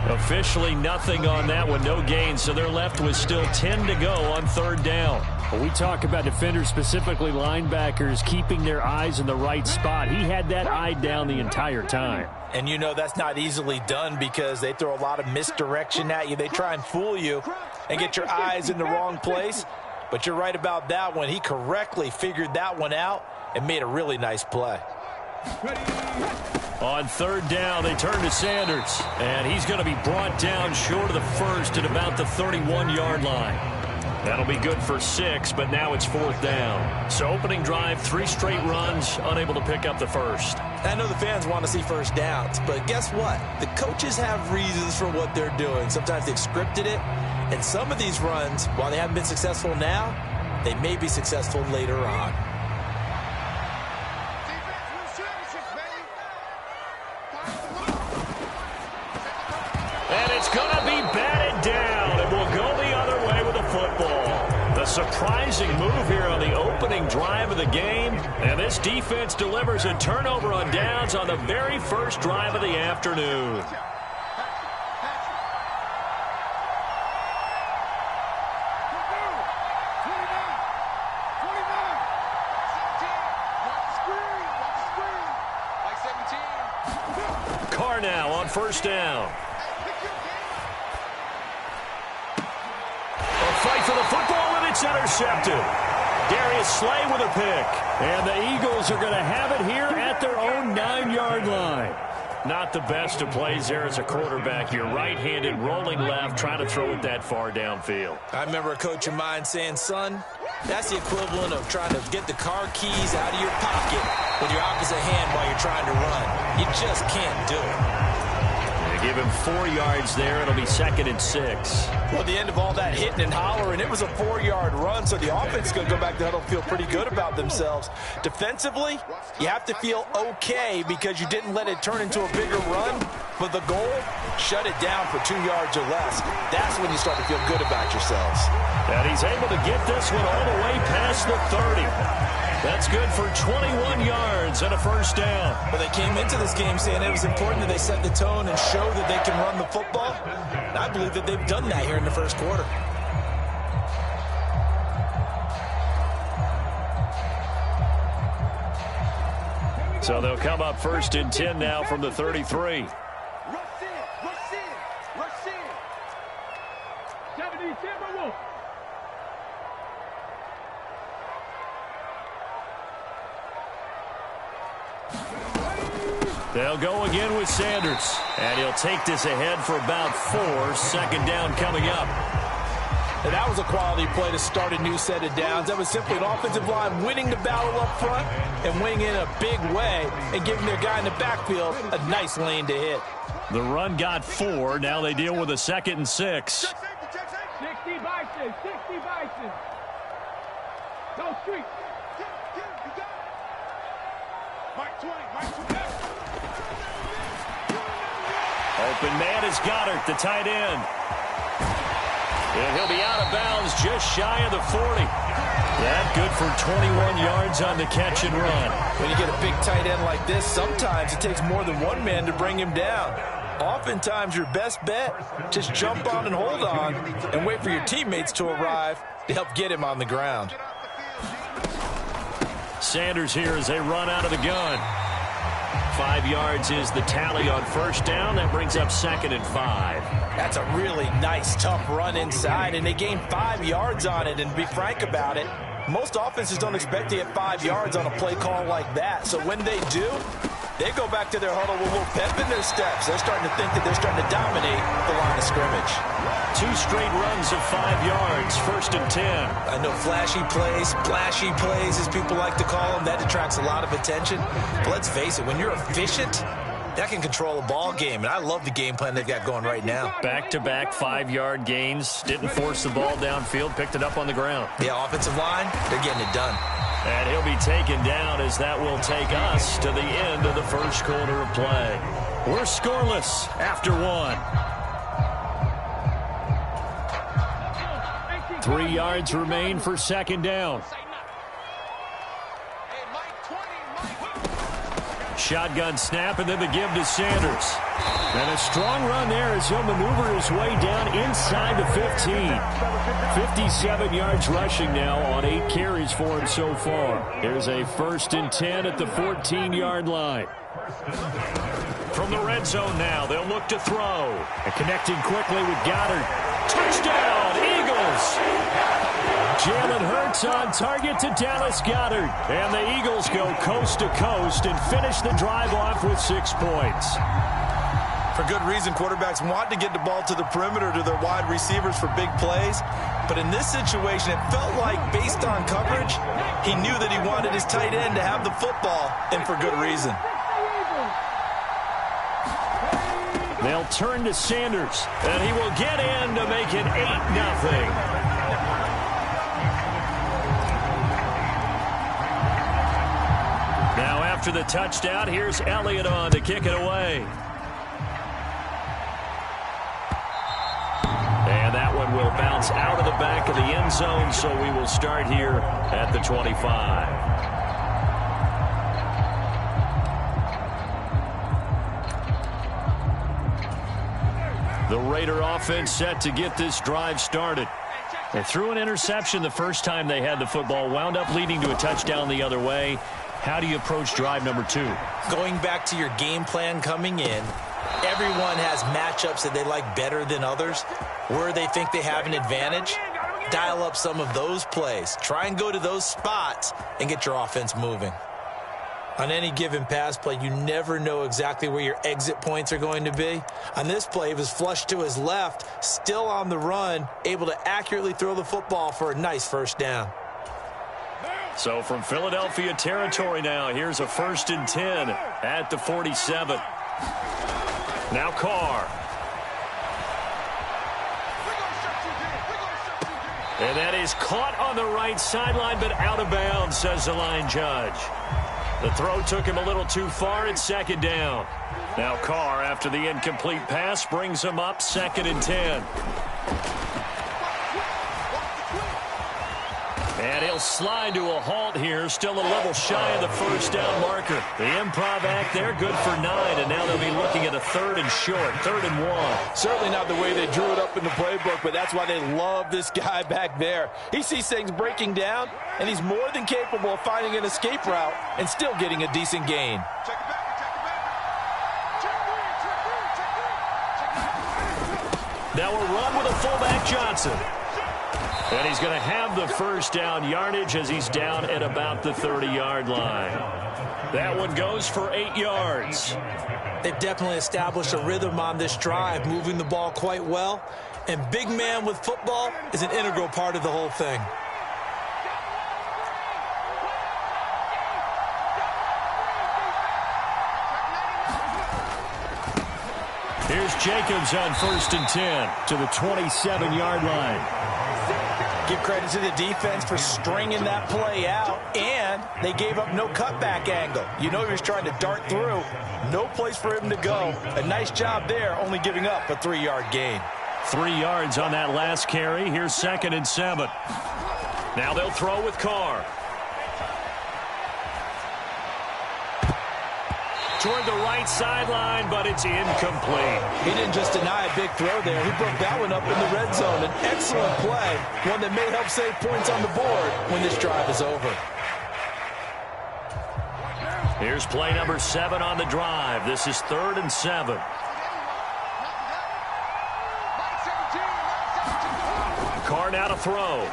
Officially nothing on that one, no gain, so they're left with still 10 to go on third down. Well, we talk about defenders, specifically linebackers, keeping their eyes in the right spot. He had that eye down the entire time. And you know that's not easily done because they throw a lot of misdirection at you. They try and fool you and get your eyes in the wrong place. But you're right about that one. He correctly figured that one out and made a really nice play. On third down, they turn to Sanders. And he's going to be brought down short of the first at about the 31-yard line. That'll be good for 6, but now it's fourth down. So opening drive, 3 straight runs, unable to pick up the first. I know the fans want to see first downs, but guess what? The coaches have reasons for what they're doing. Sometimes they've scripted it, and some of these runs, while they haven't been successful now, they may be successful later on. And it's going to be batted down, and we'll go the other way with the football. The Surprising move here on the opening drive of the game. And this defense delivers a turnover on downs on the very first drive of the afternoon. Carr now on first down. Fight for the football, and it's intercepted. Darius Slay with a pick. And the Eagles are going to have it here at their own 9-yard line. Not the best of plays there as a quarterback. You're right-handed, rolling left, trying to throw it that far downfield. I remember a coach of mine saying, son, that's the equivalent of trying to get the car keys out of your pocket with your opposite hand while you're trying to run. You just can't do it. Give him 4 yards there. It'll be 2nd and 6. Well, at the end of all that hitting and hollering, it was a 4-yard run, so the offense is going to go back to huddle and feel pretty good about themselves. Defensively, you have to feel okay because you didn't let it turn into a bigger run, but the goal, shut it down for 2 yards or less. That's when you start to feel good about yourselves. And he's able to get this one all the way past the 30. That's good for 21 yards and a first down. Well, they came into this game saying it was important that they set the tone and show that they can run the football. And I believe that they've done that here in the first quarter. So they'll come up 1st and 10 now from the 33. They'll go again with Sanders. And he'll take this ahead for about 4. 2nd down coming up. And that was a quality play to start a new set of downs. That was simply an offensive line winning the battle up front and winning in a big way and giving their guy in the backfield a nice lane to hit. The run got 4. Now they deal with a 2nd and 6. 60 Bison, 60 Bison. Go street. Mike 20, Mike 20. Open man is Goddard, the tight end. And he'll be out of bounds just shy of the 40. That good for 21 yards on the catch and run. When you get a big tight end like this, sometimes it takes more than one man to bring him down. Oftentimes, your best bet, just jump on and hold on and wait for your teammates to arrive to help get him on the ground. Sanders here as they run out of the gun. 5 yards is the tally on first down. That brings up 2nd and 5. That's a really nice, tough run inside, and they gained 5 yards on it. And to be frank about it, most offenses don't expect to get 5 yards on a play call like that. So when they do, they go back to their huddle with a little pep in their steps. They're starting to think that they're starting to dominate the line of scrimmage. 2 straight runs of 5 yards, 1st and 10. I know flashy plays, as people like to call them, that attracts a lot of attention. But let's face it, when you're efficient, that can control a ball game. And I love the game plan they've got going right now. Back-to-back 5-yard gains. Didn't force the ball downfield, picked it up on the ground. Yeah, offensive line, they're getting it done. And he'll be taken down as that will take us to the end of the first quarter of play. We're scoreless after 1. 3 yards remain for 2nd down. Shotgun snap and then the give to Sanders. And a strong run there as he'll maneuver his way down inside the 15. 57 yards rushing now on 8 carries for him so far. Here's a 1st and 10 at the 14-yard line. From the red zone now, they'll look to throw. And connecting quickly with Goddard. Touchdown, Eagles! Jalen Hurts on target to Dallas Goedert. And the Eagles go coast to coast and finish the drive off with 6 points. For good reason, quarterbacks want to get the ball to the perimeter to their wide receivers for big plays. But in this situation, it felt like, based on coverage, he knew that he wanted his tight end to have the football, and for good reason. They'll turn to Sanders, and he will get in to make it 8-0. Now after the touchdown, here's Elliott on to kick it away. And that one will bounce out of the back of the end zone, so we will start here at the 25. The Raider offense set to get this drive started. They threw an interception the first time they had the football, wound up leading to a touchdown the other way. How do you approach drive number 2? Going back to your game plan coming in, everyone has matchups that they like better than others. Where they think they have an advantage, dial up some of those plays. Try and go to those spots and get your offense moving. On any given pass play, you never know exactly where your exit points are going to be. On this play, he was flushed to his left, still on the run, able to accurately throw the football for a nice first down. So from Philadelphia territory now, here's a 1st and 10 at the 47. Now Carr. And that is caught on the right sideline, but out of bounds, says the line judge. The throw took him a little too far. It's 2nd down. Now Carr, after the incomplete pass, brings him up 2nd and 10. And he'll slide to a halt here, still a little shy of the first down marker. The improv act there, good for 9, and now they'll be looking at a 3rd and short, 3rd and 1. Certainly not the way they drew it up in the playbook, but that's why they love this guy back there. He sees things breaking down, and he's more than capable of finding an escape route and still getting a decent gain. Now a run with a fullback Johnson. And he's going to have the first down yardage as he's down at about the 30-yard line. That one goes for 8 yards. They've definitely established a rhythm on this drive, moving the ball quite well. And big man with football is an integral part of the whole thing. Here's Jacobs on 1st and 10 to the 27-yard line. Give credit to the defense for stringing that play out, and they gave up no cutback angle. You know he was trying to dart through. No place for him to go. A nice job there, only giving up a 3-yard gain. 3 yards on that last carry. Here's 2nd and 7. Now they'll throw with Carr. Toward the right sideline, but it's incomplete. He didn't just deny a big throw there. He broke that one up in the red zone. An excellent play, one that may help save points on the board when this drive is over. Here's play number 7 on the drive. This is 3rd and 7. Carr now to throw.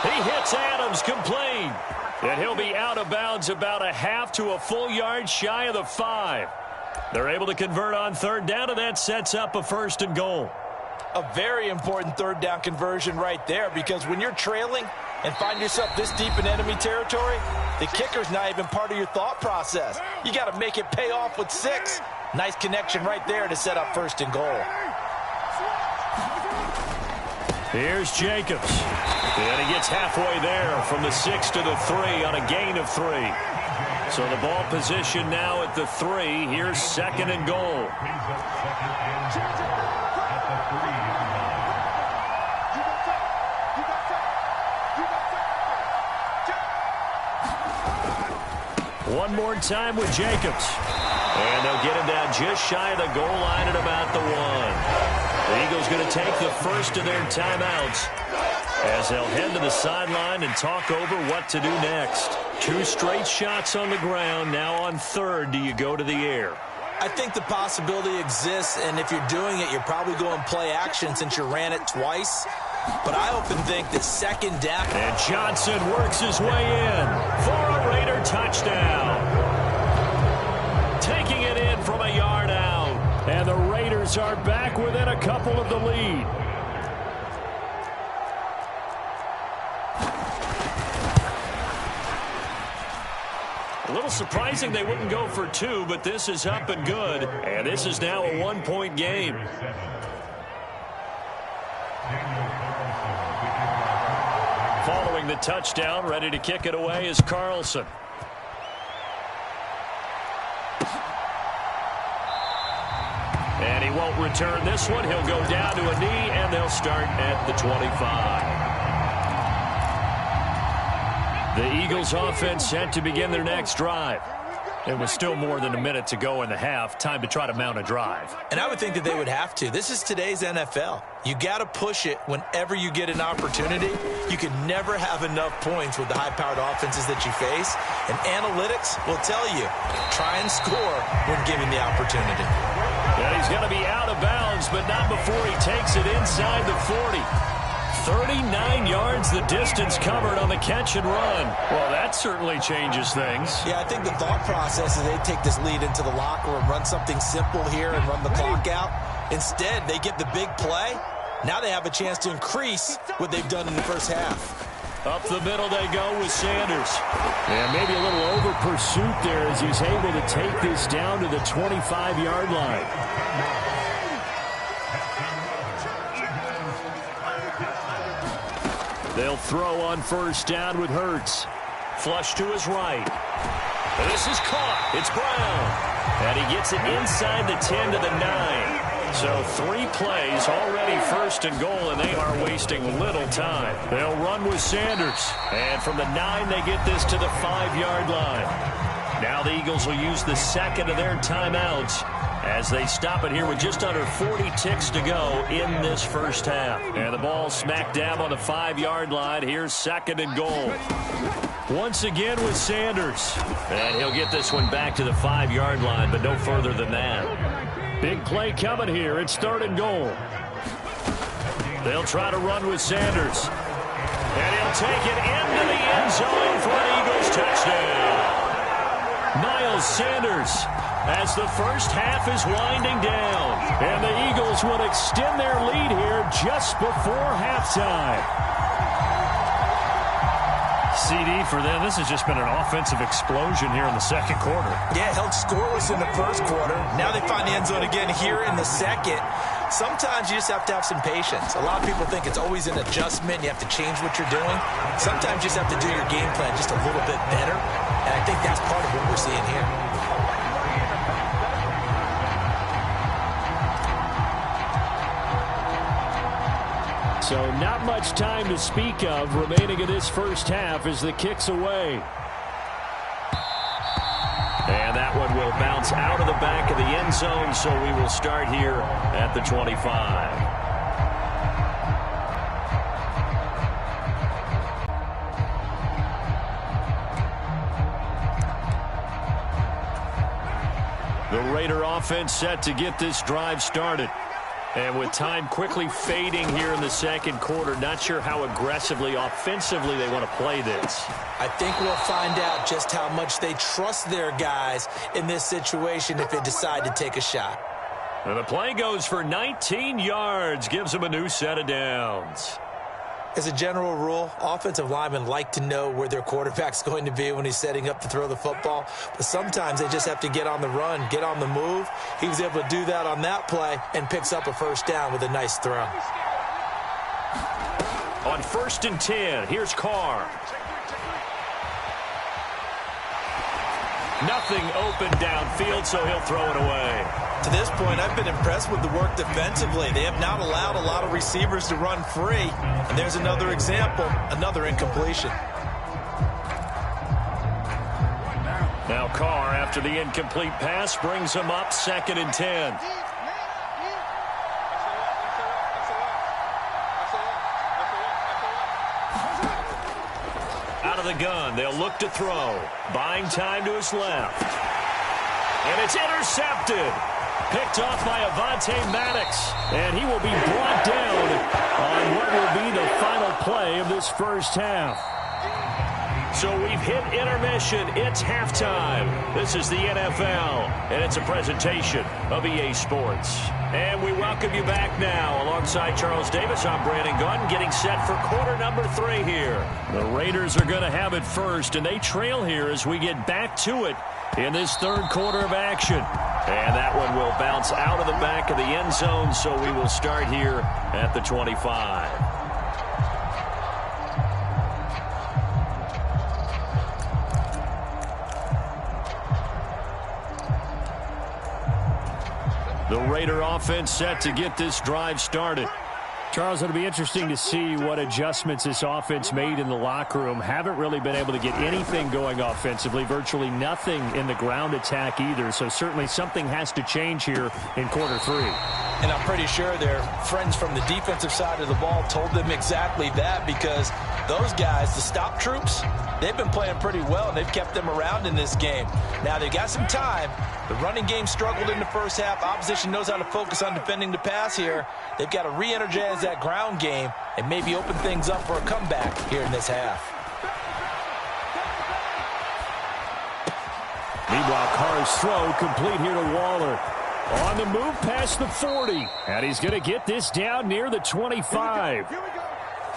He hits Adams, complete. And he'll be out of bounds about a half to a full yard shy of the 5. They're able to convert on 3rd down, and that sets up a 1st and goal. A very important 3rd down conversion right there, because when you're trailing and find yourself this deep in enemy territory, the kicker's not even part of your thought process. You got to make it pay off with 6. Nice connection right there to set up 1st and goal. Here's Jacobs. And he gets halfway there from the 6 to the 3 on a gain of 3. So the ball position now at the 3. Here's 2nd and goal. One more time with Jacobs. And they'll get him down just shy of the goal line at about the 1. The Eagles going to take the first of their timeouts as they'll head to the sideline and talk over what to do next. 2 straight shots on the ground. Now on 3rd, do you go to the air? I think the possibility exists, and if you're doing it, you're probably going play action since you ran it twice. But I often think that 2nd down. And Johnson works his way in for a Raider touchdown. Taking it in from a yard out. And the Raiders are back within a couple of the lead. A little surprising they wouldn't go for 2, but this is up and good. And this is now a 1-point game. Following the touchdown, ready to kick it away is Carlson. And he won't return this one. He'll go down to a knee, and they'll start at the 25. The Eagles offense set to begin their next drive. It was still more than a minute to go in the half. Time to try to mount a drive. And I would think that they would have to. This is today's NFL. You got to push it whenever you get an opportunity. You can never have enough points with the high-powered offenses that you face. And analytics will tell you, try and score when given the opportunity. And he's going to be out of bounds, but not before he takes it inside the 40. 39 yards the distance covered on the catch and run. Well, that certainly changes things. Yeah, I think the thought process is they take this lead into the locker room, run something simple here and run the clock out. Instead, they get the big play. Now they have a chance to increase what they've done in the first half. Up the middle they go with Sanders. And maybe a little over pursuit there as he's able to take this down to the 25-yard line. They'll throw on first down with Hurts. Flush to his right. This is caught. It's Brown. And he gets it inside the 10 to the 9. So 3 plays already first and goal, and they are wasting little time. They'll run with Sanders. And from the 9, they get this to the 5-yard line. Now the Eagles will use the second of their timeouts as they stop it here with just under 40 ticks to go in this first half. And the ball smack dab on the 5-yard line. Here's second and goal. Once again with Sanders. And he'll get this one back to the 5-yard line, but no further than that. Big play coming here. It's third and goal. They'll try to run with Sanders. And he'll take it into the end zone for an Eagles touchdown. Miles Sanders, as the first half is winding down. And the Eagles will extend their lead here just before halftime. CD for them, this has just been an offensive explosion here in the second quarter. Yeah, held scoreless in the first quarter. Now they find the end zone again here in the second. Sometimes you just have to have some patience. A lot of people think it's always an adjustment. You have to change what you're doing. Sometimes you just have to do your game plan just a little bit better. And I think that's part of what we're seeing here. So not much time to speak of remaining in this first half as the kick's away. And that one will bounce out of the back of the end zone, so we will start here at the 25. The Raider offense set to get this drive started. And with time quickly fading here in the second quarter, not sure how aggressively, offensively they want to play this. I think we'll find out just how much they trust their guys in this situation if they decide to take a shot. And the play goes for 19 yards, gives them a new set of downs. As a general rule, offensive linemen like to know where their quarterback's going to be when he's setting up to throw the football. But sometimes they just have to get on the run, get on the move. He was able to do that on that play and picks up a first down with a nice throw. On 1st and 10, here's Carr. Nothing open downfield, so he'll throw it away. To this point, I've been impressed with the work defensively. They have not allowed a lot of receivers to run free. And there's another example, another incompletion. Now Carr, after the incomplete pass, brings him up 2nd and 10. Out of the gun, they'll look to throw. Buying time to his left. And it's intercepted. Picked off by Avonte Maddox. And he will be brought down on what will be the final play of this first half. So we've hit intermission. It's halftime. This is the NFL, and it's a presentation of EA Sports. And we welcome you back now. Alongside Charles Davis, I'm Brandon Gunn, getting set for quarter number 3 here. The Raiders are going to have it first, and they trail here as we get back to it in this third quarter of action. And that one will bounce out of the back of the end zone, so we will start here at the 25. The Raider offense set to get this drive started. Charles, it'll be interesting to see what adjustments this offense made in the locker room. Haven't really been able to get anything going offensively, virtually nothing in the ground attack either. So certainly something has to change here in quarter 3. And I'm pretty sure their friends from the defensive side of the ball told them exactly that, because those guys, the stop troops, they've been playing pretty well, and they've kept them around in this game. Now, they've got some time. The running game struggled in the first half. Opposition knows how to focus on defending the pass here. They've got to re-energize that ground game and maybe open things up for a comeback here in this half. Meanwhile, Carr's throw complete here to Waller. On the move past the 40. And he's going to get this down near the 25.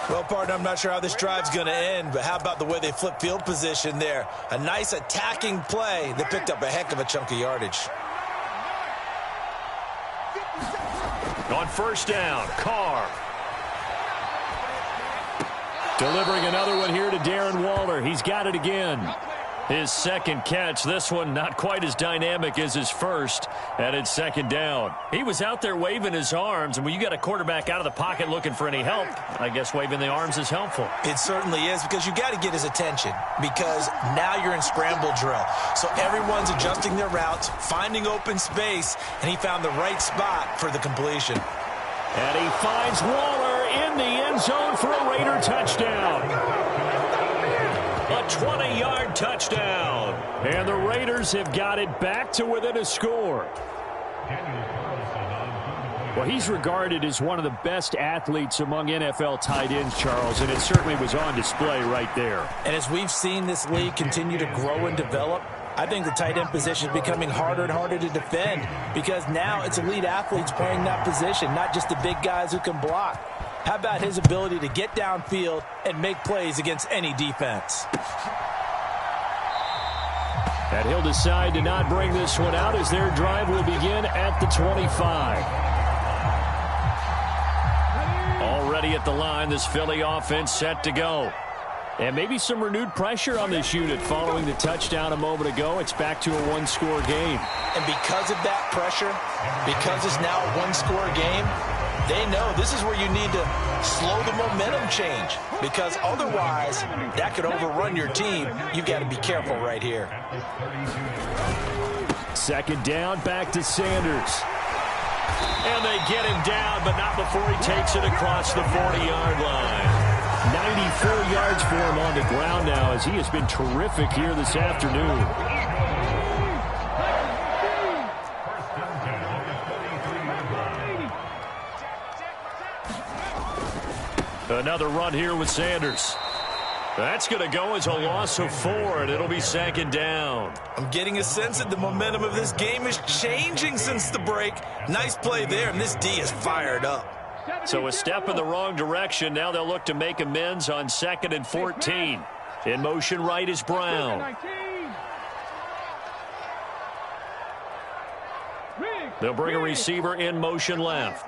Well, partner, I'm not sure how this drive's going to end, but how about the way they flip field position there? A nice attacking play that picked up a heck of a chunk of yardage. On first down, Carr. Delivering another one here to Darren Waller. He's got it again. His second catch, this one not quite as dynamic as his first, and it's second down. He was out there waving his arms, and when you got a quarterback out of the pocket looking for any help, I guess waving the arms is helpful. It certainly is, because you got to get his attention, because now you're in scramble drill. So everyone's adjusting their routes, finding open space, and he found the right spot for the completion. And he finds Waller in the end zone for a Raider touchdown. A 20-yard touchdown. And the Raiders have got it back to within a score. Well, he's regarded as one of the best athletes among NFL tight ends, Charles, and it certainly was on display right there. And as we've seen this league continue to grow and develop, I think the tight end position is becoming harder and harder to defend, because now it's elite athletes playing that position, not just the big guys who can block. How about his ability to get downfield and make plays against any defense? And he'll decide to not bring this one out as their drive will begin at the 25. Already at the line, this Philly offense set to go. And maybe some renewed pressure on this unit following the touchdown a moment ago. It's back to a one-score game. And because of that pressure, because it's now a one-score game, they know this is where you need to slow the momentum change, because otherwise that could overrun your team. You've got to be careful right here. Second down, back to Sanders. And they get him down, but not before he takes it across the 40-yard line. 94 yards for him on the ground now, as he has been terrific here this afternoon. Another run here with Sanders. That's going to go as a loss of 4, and it'll be second down. I'm getting a sense that the momentum of this game is changing since the break. Nice play there, and this D is fired up. So a step in the wrong direction. Now they'll look to make amends on 2nd and 14. In motion right is Brown. They'll bring a receiver in motion left.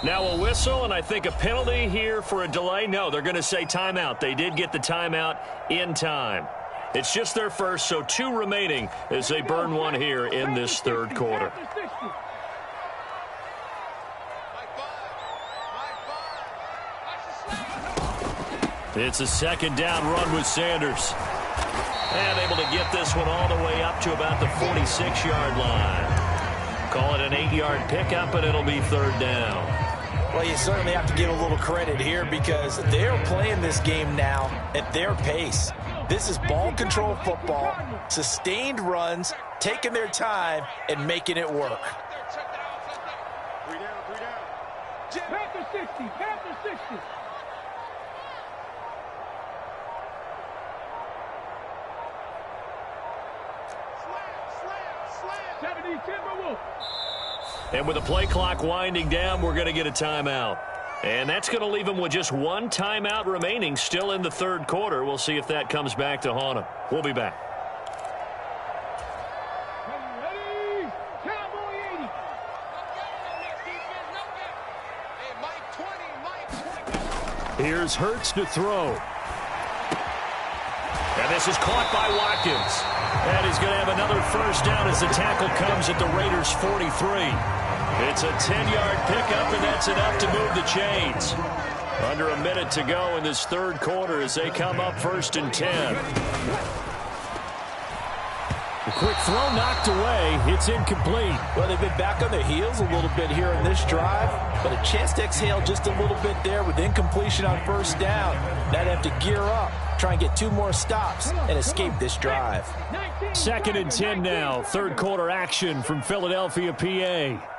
Now a whistle, and I think a penalty here for a delay. No, they're going to say timeout. They did get the timeout in time. It's just their first, so 2 remaining as they burn one here in this third quarter. It's a second down run with Sanders. And able to get this one all the way up to about the 46-yard line. Call it an 8-yard pickup, and it'll be third down. Well, you certainly have to give a little credit here, because they're playing this game now at their pace. This is ball control football, sustained runs, taking their time and making it work. Panther 60, Panther 60. Slam, 70 Timberwolves. And with the play clock winding down, we're going to get a timeout. And that's going to leave them with just 1 timeout remaining still in the third quarter. We'll see if that comes back to haunt them. We'll be back. Ready? Cowboy 80. Here's Hurts to throw. And this This is caught by Watkins. And he's going to have another first down as the tackle comes at the Raiders' 43. It's a 10-yard pickup, and that's enough to move the chains. Under a minute to go in this third quarter as they come up 1st and 10. A quick throw knocked away. It's incomplete. Well, they've been back on their heels a little bit here in this drive, but a chance to exhale just a little bit there with incompletion on first down. Now they have to gear up, try and get 2 more stops, and escape this drive. 2nd and 10 now. Third quarter action from Philadelphia, PA.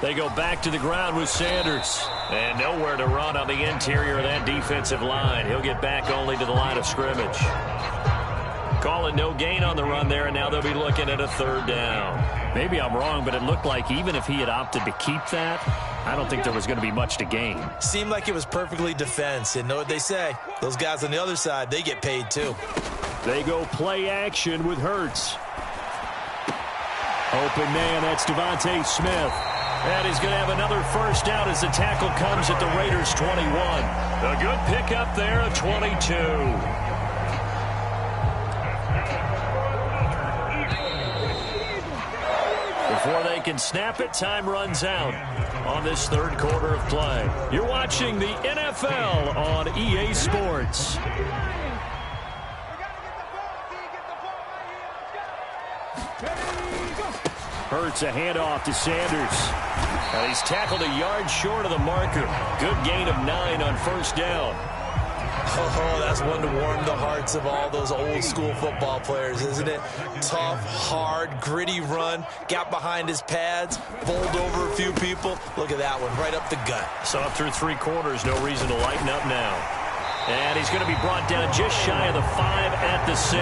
They go back to the ground with Sanders. And nowhere to run on the interior of that defensive line. He'll get back only to the line of scrimmage. Calling no gain on the run there, and now they'll be looking at a 3rd down. Maybe I'm wrong, but it looked like even if he had opted to keep that, I don't think there was going to be much to gain. Seemed like it was perfectly defense. And know what they say? Those guys on the other side, they get paid too. They go play action with Hurts. Open man, that's Devontae Smith. And he's going to have another first down as the tackle comes at the Raiders' 21. A good pickup there of 22. Before they can snap it, time runs out on this third quarter of play. You're watching the NFL on EA Sports. Hurts a handoff to Sanders. And he's tackled a yard short of the marker. Good gain of 9 on first down. Oh, that's one to warm the hearts of all those old school football players, isn't it? Tough, hard, gritty run. Got behind his pads, bowled over a few people. Look at that one, right up the gut. So through 3 quarters, no reason to lighten up now. And he's going to be brought down just shy of the 5 at the 6.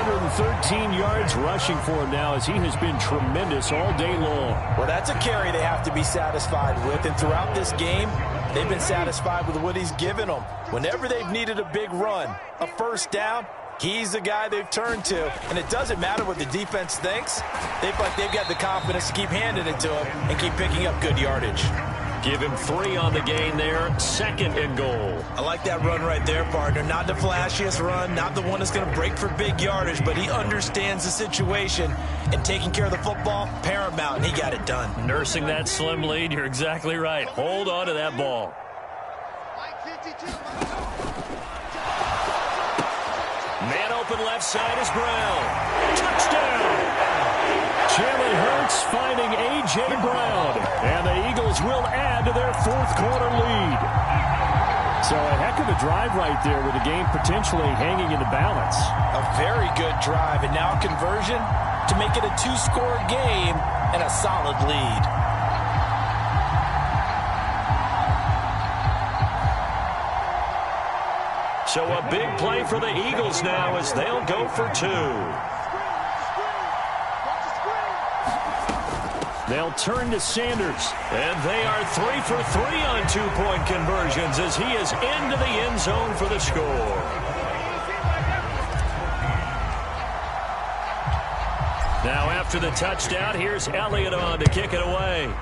113 yards rushing for him now as he has been tremendous all day long. Well, that's a carry they have to be satisfied with. And throughout this game, they've been satisfied with what he's given them. Whenever they've needed a big run, a first down, he's the guy they've turned to. And it doesn't matter what the defense thinks. They've got the confidence to keep handing it to him and keep picking up good yardage. Give him 3 on the gain there. 2nd and goal. I like that run right there, partner. Not the flashiest run, not the one that's going to break for big yardage, but he understands the situation, and taking care of the football, paramount, and he got it done. Nursing that slim lead, you're exactly right. Hold on to that ball. Man open left side is Brown. Touchdown! Jalen Hurts finding A.J. Brown. And the Eagles will add to their 4th quarter lead. So a heck of a drive right there with the game potentially hanging in the balance. A very good drive, and now a conversion to make it a 2-score game and a solid lead. So a big play for the Eagles now as they'll go for 2. They'll turn to Sanders, and they are 3 for 3 on 2-point conversions as he is into the end zone for the score. Now after the touchdown, here's Elliott on to kick it away.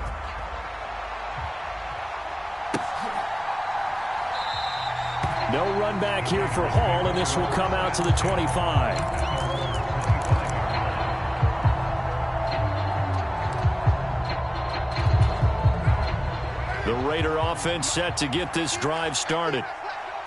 No run back here for Hall, and this will come out to the 25. The Raider offense set to get this drive started.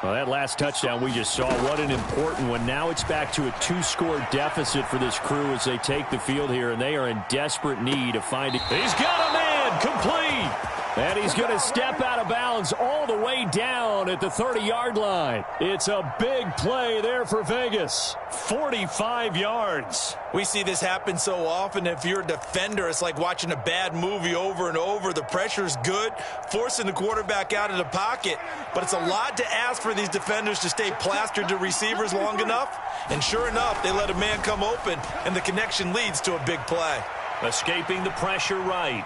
Well, that last touchdown we just saw, what an important one. Now it's back to a 2-score deficit for this crew as they take the field here, and they are in desperate need of finding. He's got a man, complete. And he's going to step out of bounds all the way down at the 30-yard line. It's a big play there for Vegas. 45 yards. We see this happen so often. If you're a defender, it's like watching a bad movie over and over. The pressure's good, forcing the quarterback out of the pocket. But it's a lot to ask for these defenders to stay plastered to receivers long enough. And sure enough, they let a man come open, and the connection leads to a big play. Escaping the pressure right.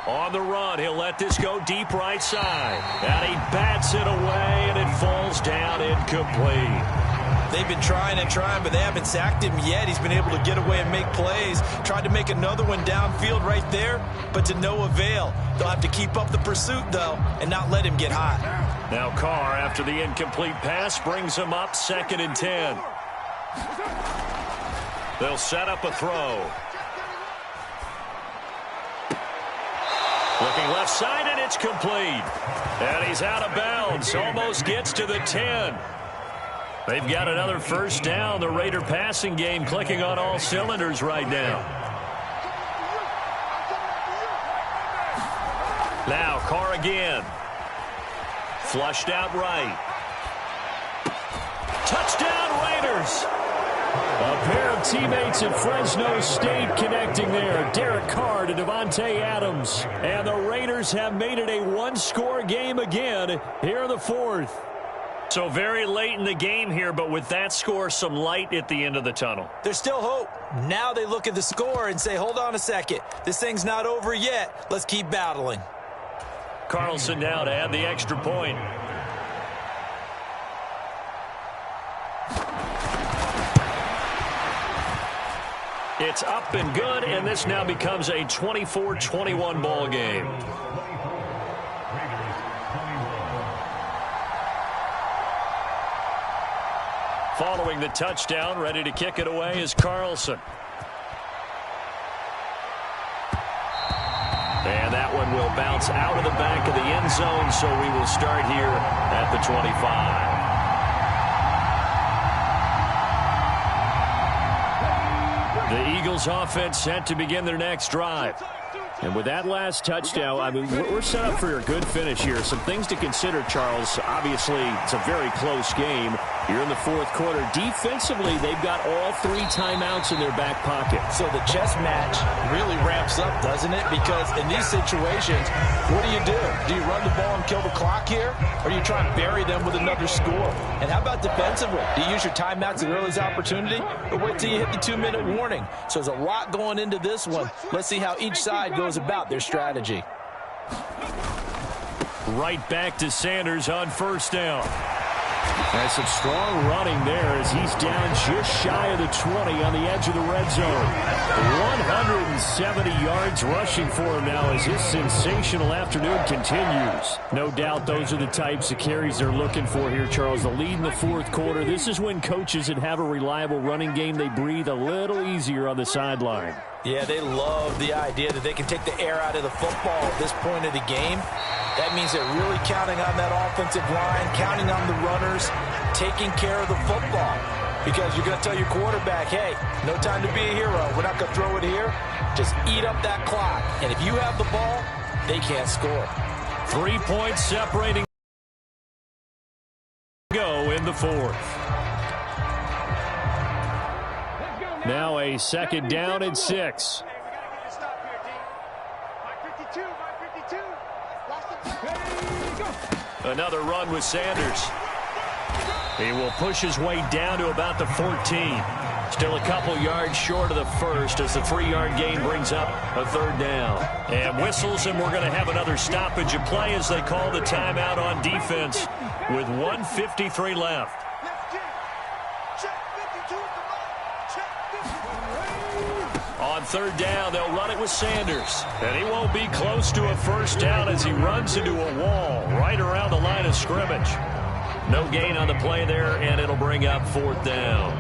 On the run, he'll let this go deep right side. And he bats it away, and it falls down incomplete. They've been trying and trying, but they haven't sacked him yet. He's been able to get away and make plays. Tried to make another one downfield right there, but to no avail. They'll have to keep up the pursuit, though, and not let him get hot. Now Carr, after the incomplete pass, brings him up 2nd and 10. They'll set up a throw. Looking left side, and it's complete. And he's out of bounds. Almost gets to the 10. They've got another first down. The Raider passing game clicking on all cylinders right now. Now Carr again. Flushed out right. Touchdown Raiders. A pair of teammates at Fresno State connecting there. Derek Carr to Devontae Adams. And the Raiders have made it a one-score game again here in the 4th. So very late in the game here, but with that score, some light at the end of the tunnel. There's still hope. Now they look at the score and say, hold on a second. This thing's not over yet. Let's keep battling. Carlson now to add the extra point. It's up and good, and this now becomes a 24-21 ball game. Following the touchdown, ready to kick it away is Carlson. And that one will bounce out of the back of the end zone, so we will start here at the 25. The Eagles offense set to begin their next drive. And with that last touchdown, I mean, we're set up for a good finish here. Some things to consider, Charles. Obviously, it's a very close game. You're in the 4th quarter. Defensively, they've got all 3 timeouts in their back pocket. So the chess match really ramps up, doesn't it? Because in these situations, what do? Do you run the ball and kill the clock here? Or do you try and bury them with another score? And how about defensively? Do you use your timeouts at earliest opportunity? Or wait till you hit the 2-minute warning? So there's a lot going into this one. Let's see how each side goes about their strategy. Right back to Sanders on first down. That's some strong running there as he's down just shy of the 20 on the edge of the red zone. 170 yards rushing for him now as his sensational afternoon continues. No doubt those are the types of carries they're looking for here, Charles. The lead in the 4th quarter. This is when coaches that have a reliable running game, they breathe a little easier on the sideline. Yeah, they love the idea that they can take the air out of the football at this point of the game. That means they're really counting on that offensive line, counting on the runners, taking care of the football. Because you're going to tell your quarterback, hey, no time to be a hero. We're not going to throw it here. Just eat up that clock. And if you have the ball, they can't score. 3 points separating go in the 4th. Now a 2nd down and 6. Another run with Sanders. He will push his way down to about the 14. Still a couple yards short of the first as the 3-yard gain brings up a 3rd down. And whistles, and we're going to have another stoppage of play as they call the timeout on defense with 1:53 left. On 3rd down, they'll run it with Sanders. And he won't be close to a first down as he runs into a wall right around the line of scrimmage. No gain on the play there, and it'll bring up 4th down.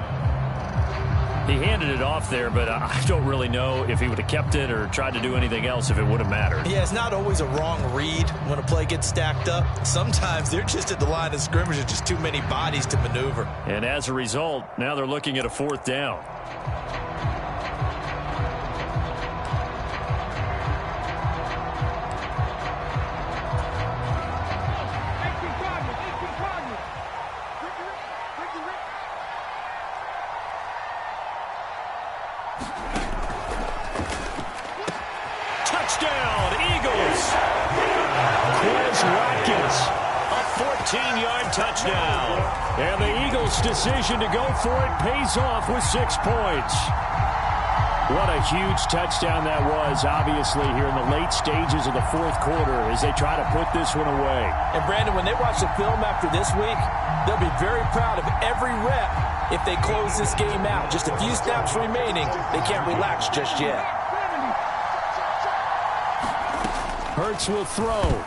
He handed it off there, but I don't really know if he would have kept it or tried to do anything else if it would have mattered. Yeah, it's not always a wrong read when a play gets stacked up. Sometimes they're just at the line of scrimmage. There's just too many bodies to maneuver. And as a result, now they're looking at a 4th down. Touchdown, Eagles! Quez Watkins, a 14-yard touchdown. And the Eagles' decision to go for it pays off with 6 points. What a huge touchdown that was, obviously, here in the late stages of the fourth quarter as they try to put this one away. And, Brandon, when they watch the film after this week, they'll be very proud of every rep if they close this game out. Just a few snaps remaining. They can't relax just yet. Hurts will throw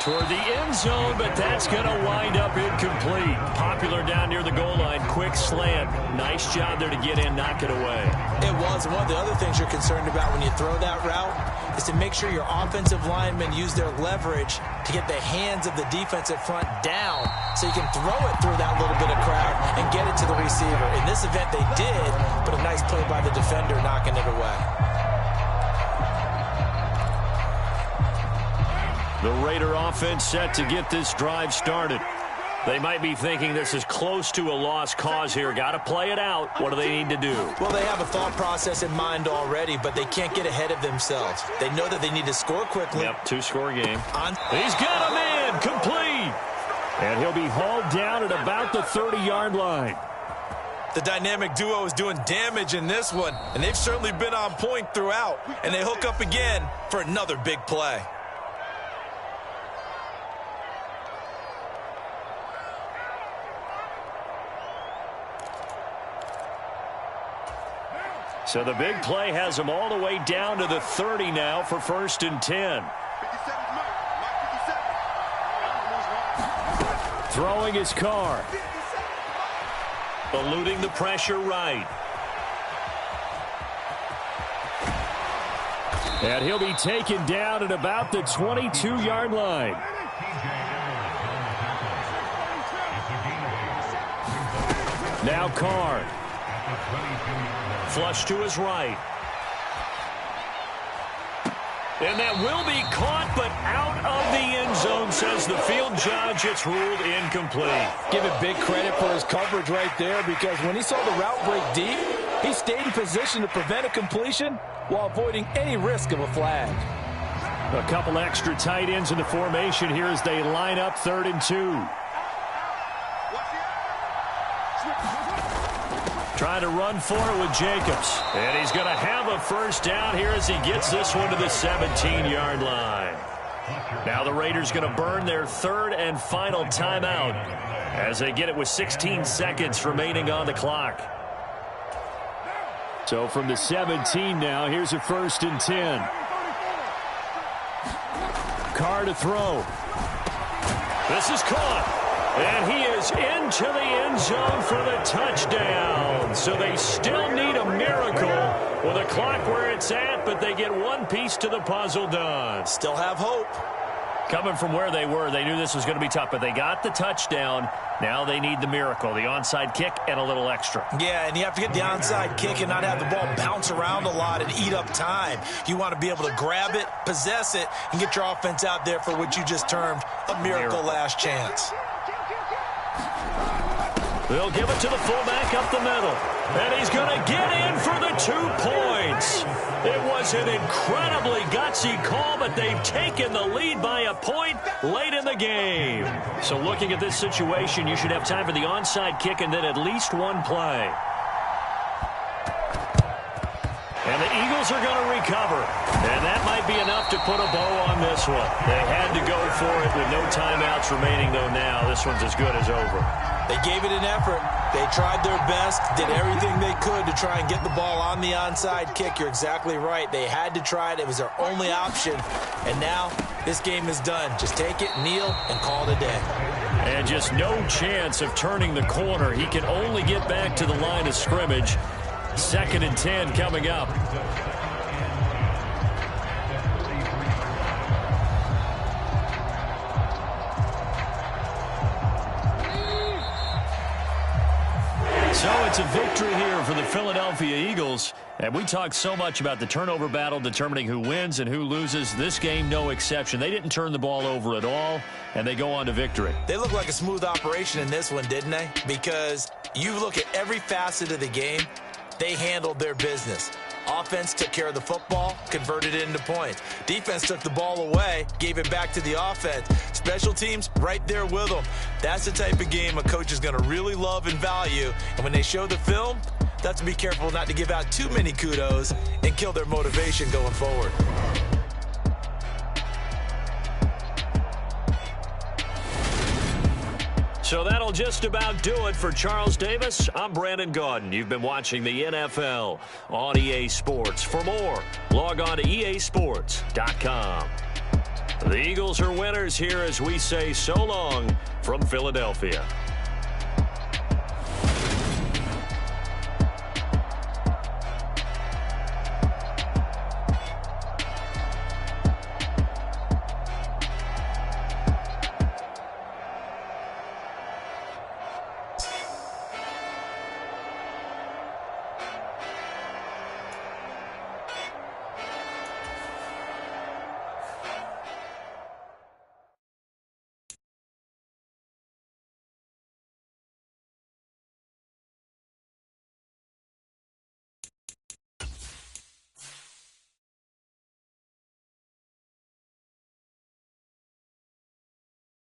toward the end zone, but that's going to wind up incomplete. Popular down near the goal line. Quick slant. Nice job there to get in, knock it away. It was. One of the other things you're concerned about when you throw that route is to make sure your offensive linemen use their leverage to get the hands of the defensive front down so you can throw it through that little bit of crowd and get it to the receiver. In this event, they did, but a nice play by the defender knocking it away. The Raider offense set to get this drive started. They might be thinking this is close to a lost cause here. Got to play it out. What do they need to do? Well, they have a thought process in mind already, but they can't get ahead of themselves. They know that they need to score quickly. Yep, two-score game. He's got him in, complete. And he'll be hauled down at about the 30-yard line. The dynamic duo is doing damage in this one, and they've certainly been on point throughout. And they hook up again for another big play. So the big play has them all the way down to the 30 now for 1st and 10. Throwing his car. Eluding the pressure right. And he'll be taken down at about the 22-yard line. Now Carr. Flush to his right. And that will be caught, but out of the end zone, says the field judge. It's ruled incomplete. Give it big credit for his coverage right there, because when he saw the route break deep, he stayed in position to prevent a completion while avoiding any risk of a flag. A couple extra tight ends in the formation here as they line up 3rd and 2. Trying to run for it with Jacobs. And he's going to have a first down here as he gets this one to the 17-yard line. Now the Raiders going to burn their 3rd and final timeout as they get it with 16 seconds remaining on the clock. So from the 17 now, here's a 1st and 10. Carr to throw. This is caught. And he is into the end zone for the touchdown. So they still need a miracle with a clock where it's at, but they get one piece to the puzzle done. Still have hope. Coming from where they were, they knew this was going to be tough, but they got the touchdown. Now they need the miracle, the onside kick and a little extra. Yeah, and you have to get the onside kick and not have the ball bounce around a lot and eat up time. You want to be able to grab it, possess it, and get your offense out there for what you just termed a miracle last chance. They'll give it to the fullback up the middle. And he's going to get in for the 2 points. It was an incredibly gutsy call, but they've taken the lead by a point late in the game. So looking at this situation, you should have time for the onside kick and then at least one play. And the Eagles are going to recover. And that might be enough to put a bow on this one. They had to go for it with no timeouts remaining, though now this one's as good as over. They gave it an effort. They tried their best, did everything they could to try and get the ball on the onside kick. You're exactly right. They had to try it. It was their only option. And now this game is done. Just take it, kneel, and call it a day. And just no chance of turning the corner. He can only get back to the line of scrimmage. 2nd and 10 coming up. So it's a victory here for the Philadelphia Eagles. And we talked so much about the turnover battle determining who wins and who loses. This game, no exception. They didn't turn the ball over at all, and they go on to victory. They look like a smooth operation in this one, didn't they? Because you look at every facet of the game, they handled their business. Offense took care of the football, converted it into points. Defense took the ball away, gave it back to the offense. Special teams right there with them. That's the type of game a coach is going to really love and value. And when they show the film, That's to be careful not to give out too many kudos and kill their motivation going forward. So that'll just about do it for Charles Davis. I'm Brandon Gaudin. You've been watching the NFL on EA Sports. For more, log on to easports.com. The Eagles are winners here as we say so long from Philadelphia.